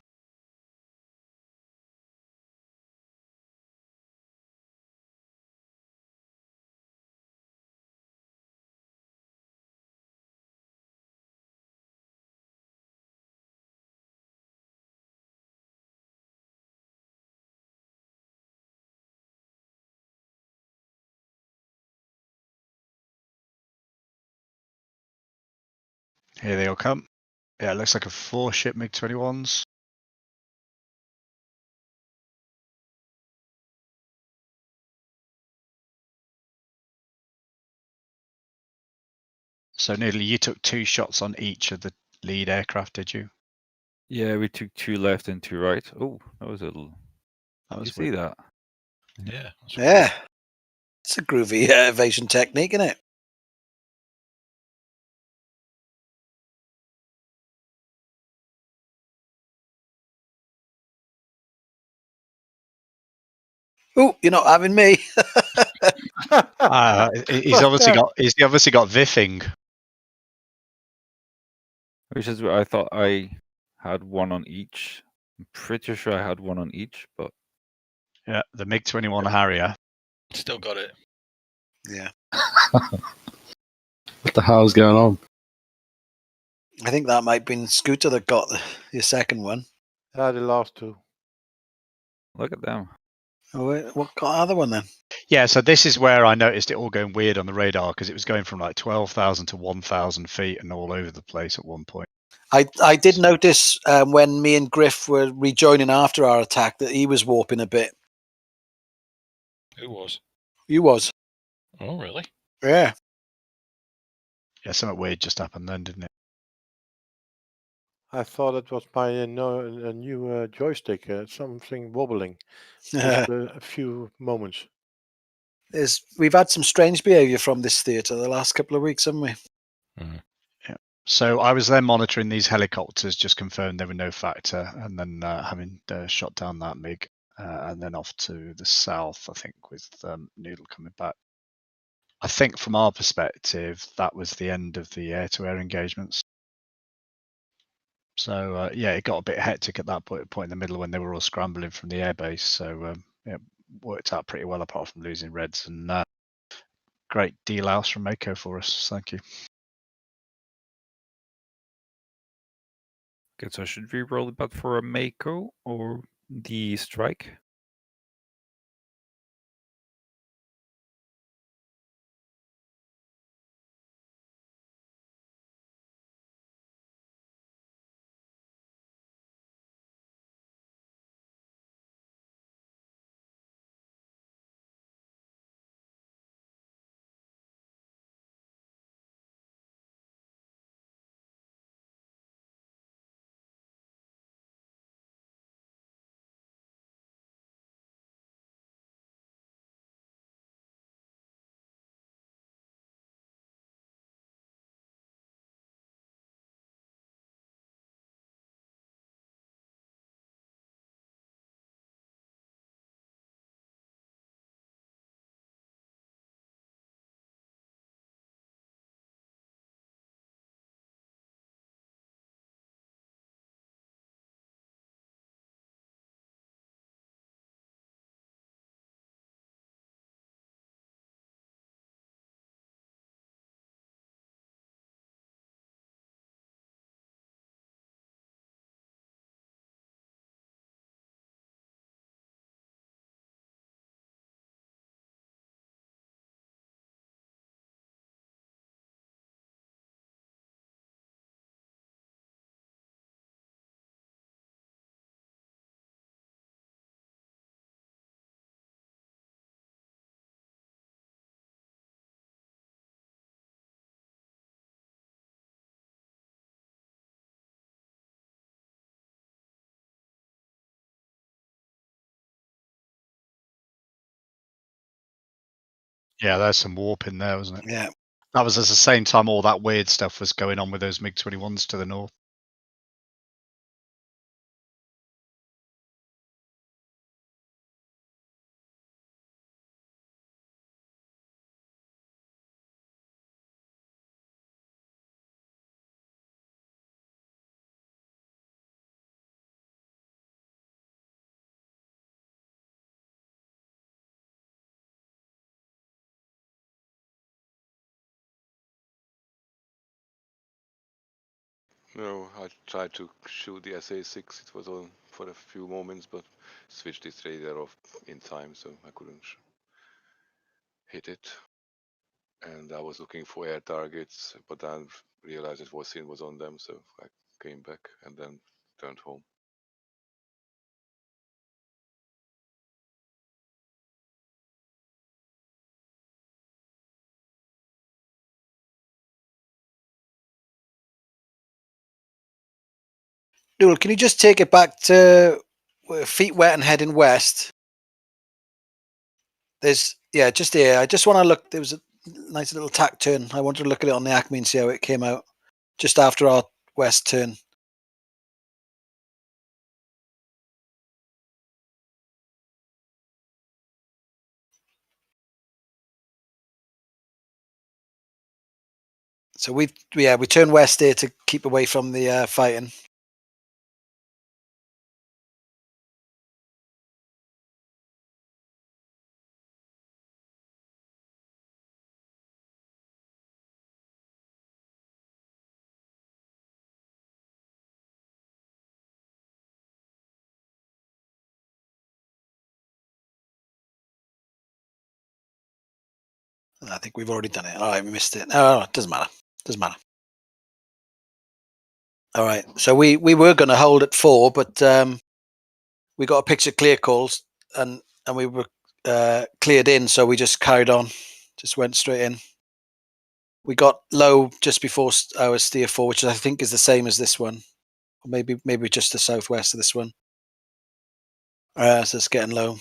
Here they all come. Yeah, it looks like a 4-ship MiG-21s. So Noodle, you took 2 shots on each of the lead aircraft, did you? Yeah, we took 2 left and 2 right. Oh, that was a little. That You was see that? Yeah. Yeah. It's a groovy evasion technique, isn't it? Oh, you're not having me. He's obviously got Viffing. Which is I thought I had 1 on each. I'm pretty sure I had 1 on each, but Yeah, the MiG-21 Harrier. Still got it. Yeah. What the hell's going on? I think that might have been Scooter that got your second one. The last 2. look at them. Oh, what got the other one then? Yeah, so this is where I noticed it all going weird on the radar because it was going from like 12,000 to 1,000 feet and all over the place at one point. I did notice when me and Griff were rejoining after our attack that he was warping a bit. Who was? You was. Oh, really? Yeah. Yeah, something weird just happened then, didn't it? I thought it was my a new joystick, something wobbling. Just a few moments. We've had some strange behaviour from this theatre the last couple of weeks, haven't we? Mm-hmm. Yeah. So I was then monitoring these helicopters, just confirmed there were no factor, and then having shot down that MiG, and then off to the south, I think, with Noodle coming back. I think from our perspective, that was the end of the air-to-air engagements. So yeah, it got a bit hectic at that point in the middle when they were all scrambling from the airbase. So yeah, worked out pretty well apart from losing Reds, and great delouse from Mako for us. Thank you. Okay, so should we roll about for a Mako or the strike? Yeah, there's some warp in there, wasn't it? Yeah. That was at the same time all that weird stuff was going on with those MiG-21s to the north. No, I tried to shoot the SA-6. It was on for a few moments, but switched its radar off in time, so I couldn't hit it. And I was looking for air targets, but then realized it was on them, so I came back and then turned home. Doodle, can you just take it back to feet wet and heading west? There's, yeah, just here. I just want to look. There was a nice little tack turn. I wanted to look at it on the Acme and see how it came out just after our west turn. So we turn west here to keep away from the fighting. I think we've already done it. All right, we missed it. No, it doesn't matter. Doesn't matter. All right. So we were going to hold at 4, but we got a picture clear calls and we were cleared in, so we just carried on, just went straight in. We got low just before our steer 4, which I think is the same as this one, or maybe just the southwest of this one. So it's getting low.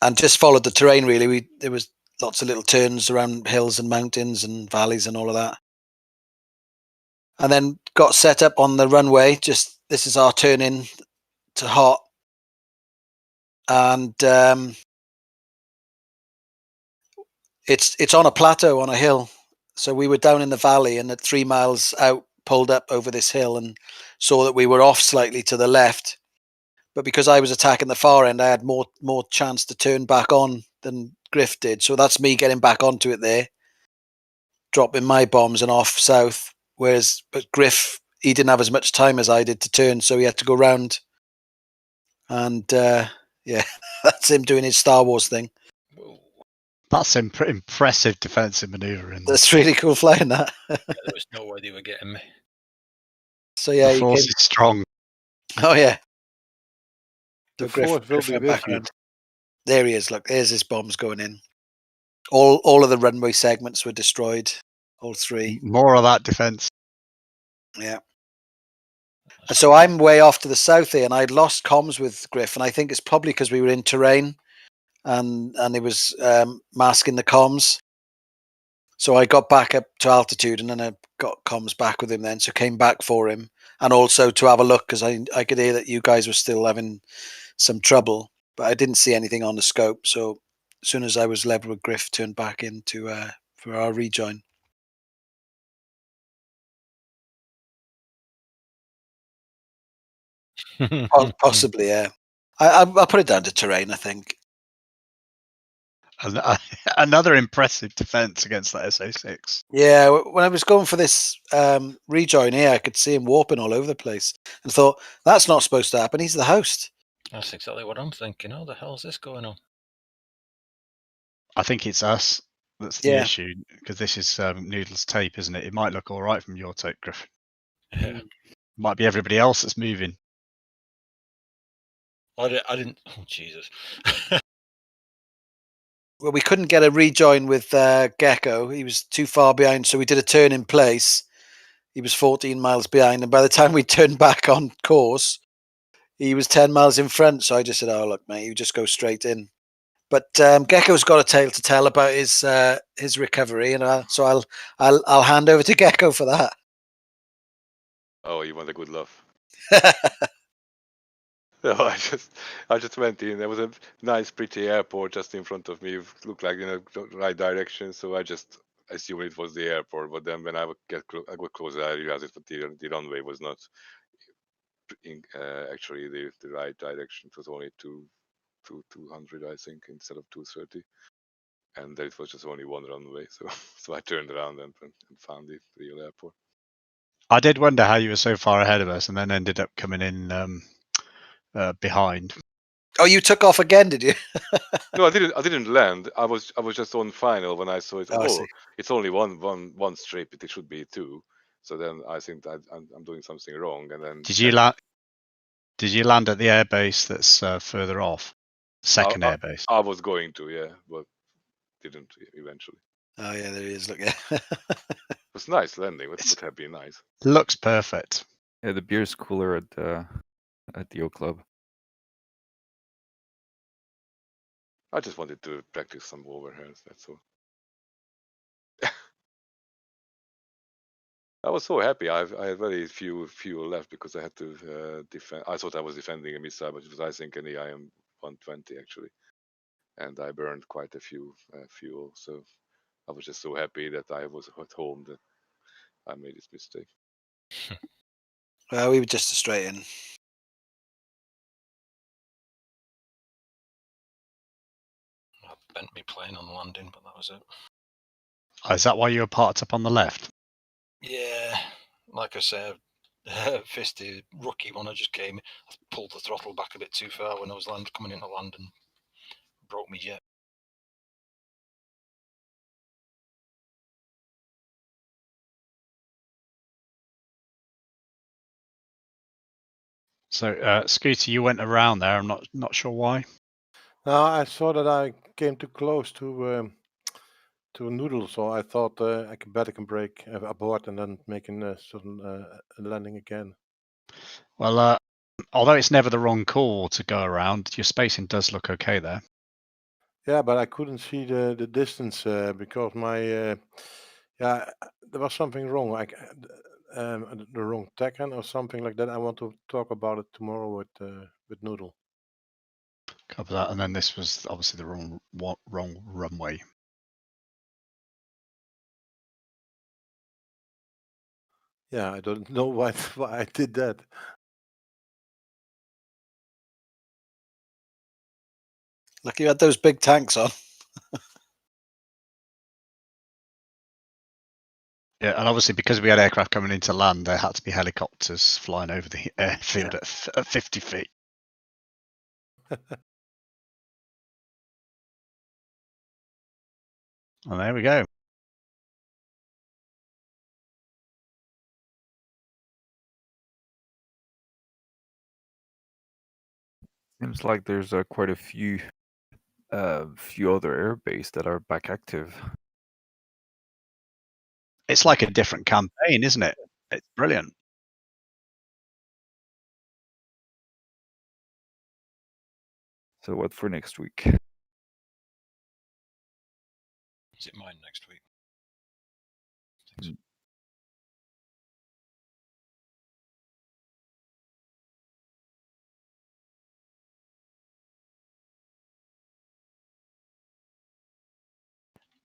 And just followed the terrain really. There was lots of little turns around hills and mountains and valleys and all of that. And then got set up on the runway. Just this is our turn in to hot, and it's on a plateau on a hill. So we were down in the valley, and at 3 miles out, pulled up over this hill and saw that we were off slightly to the left. But because I was attacking the far end, I had more chance to turn back on than Griff did. So that's me getting back onto it there, dropping my bombs and off south. but Griff, he didn't have as much time as I did to turn, so he had to go round. And yeah, that's him doing his Star Wars thing. That's impressive defensive manoeuvre. That's really cool flying that. Yeah, there was no way they were getting me. So yeah, the force is strong. Oh yeah. The So force will be went with back you. around. There he is. Look, there's his bombs going in. All of the runway segments were destroyed. All three. More of that defense. Yeah. And so I'm way off to the south here, and I'd lost comms with Griff, and I think it's probably because we were in terrain, and it was masking the comms. So I got back up to altitude, and then I got comms back with him then. So came back for him, and also to have a look because I could hear that you guys were still having some trouble, but I didn't see anything on the scope. So as soon as I was level with Griff, turned back into for our rejoin. Possibly, yeah. I'll put it down to terrain, I think. Another impressive defense against that SO6. Yeah, when I was going for this rejoin here, I could see him warping all over the place and thought, that's not supposed to happen. He's the host. That's exactly what I'm thinking. How the hell is this going on? I think it's us that's the issue, because this is Noodle's tape, isn't it? It might look all right from your tape, Griffin. Yeah. Might be everybody else that's moving. I didn't. Oh, Jesus. Well, we couldn't get a rejoin with Gecko. He was too far behind, so we did a turn in place. He was 14 miles behind, and by the time we turned back on course, he was 10 miles in front. So I just said, "Oh, look, mate, you just go straight in." But Gecko's got a tale to tell about his recovery, and so I'll hand over to Gecko for that. Oh, you want a good laugh? No, I just went in. There was a nice, pretty airport just in front of me. It looked like in the right direction, so I just assumed it was the airport. But then when I got closer, I realized that the runway was not actually the right direction. It was only 200, I think, instead of 230. And there was just only one runway, so I turned around and found the real airport. I did wonder how you were so far ahead of us, and then ended up coming in behind. Oh, you took off again, did you? No, I didn't land. I was just on final when I saw it. Oh, it's only one strip. It should be two. So then I think I'm doing something wrong. And then Did you land at the airbase that's further off? Second airbase. I was going to, yeah, but didn't eventually. Oh yeah, there he is. Look, yeah. It was nice landing. It would have been nice. Looks perfect. Yeah, the beer's cooler at the O Club. I just wanted to practice some overhands. That's all. I was so happy. I had very few fuel left because I had to defend. I thought I was defending a missile, but it was I think an IM 120 actually, and I burned quite a few fuel. So I was just so happy that I was at home that I made this mistake. Well, we were just a straight in. I bent me plane on landing, but that was it. Oh, is that why you were parked up on the left? Yeah, like I said, Fisty, rookie one, I just came. I pulled the throttle back a bit too far when I was coming into land and broke me jet. So, Scooter, you went around there. I'm not sure why. No, I saw that I came too close to Noodle, so I thought I can break abort and then making a certain landing again. Well, although it's never the wrong call to go around, your spacing does look okay there. Yeah, but I couldn't see the distance because my there was something wrong, like the wrong tacken or something like that. I want to talk about it tomorrow with Noodle. Cover that, and then this was obviously the wrong runway. Yeah, I don't know why I did that. Look, you had those big tanks on. Yeah, and obviously because we had aircraft coming into land, there had to be helicopters flying over the airfield at 50 feet. And there we go. Seems like there's quite a few other airbase that are back active. It's like a different campaign, isn't it? It's brilliant. So what for next week? Is it mine next week?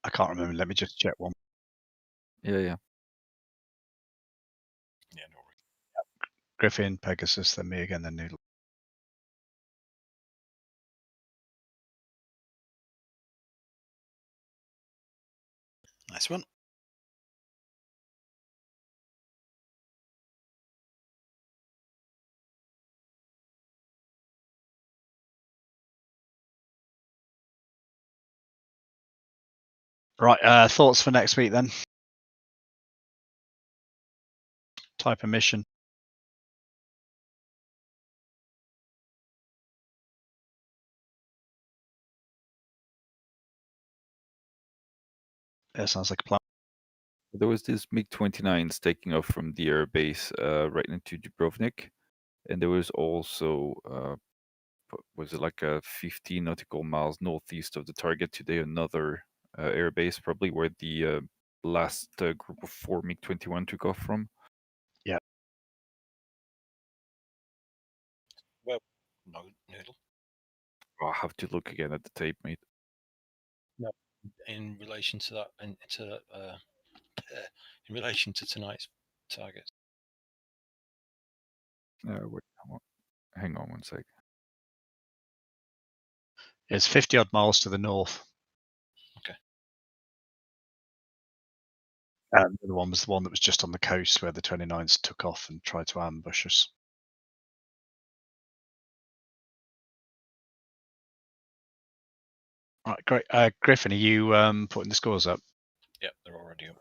I can't remember. Let me just check one. Yeah. Yeah, no worries. Griffin, Pegasus, then me again, then Noodle. Nice one. Right, thoughts for next week then? Type of mission. Yeah, sounds like a plan. There was this MiG-29s taking off from the airbase right into Dubrovnik, and there was also was it like a 15 nautical miles northeast of the target today another airbase, probably where the last group of 4 MiG-21 took off from. Yeah. Well, no, Noodle. I'll have to look again at the tape, mate. No, in relation to that, and to in relation to tonight's targets. Wait, hang on one sec. It's 50 odd miles to the north. Okay. And the other one was the one that was just on the coast where the 29s took off and tried to ambush us. Right, great. Griffin, are you putting the scores up? Yep, they're already up.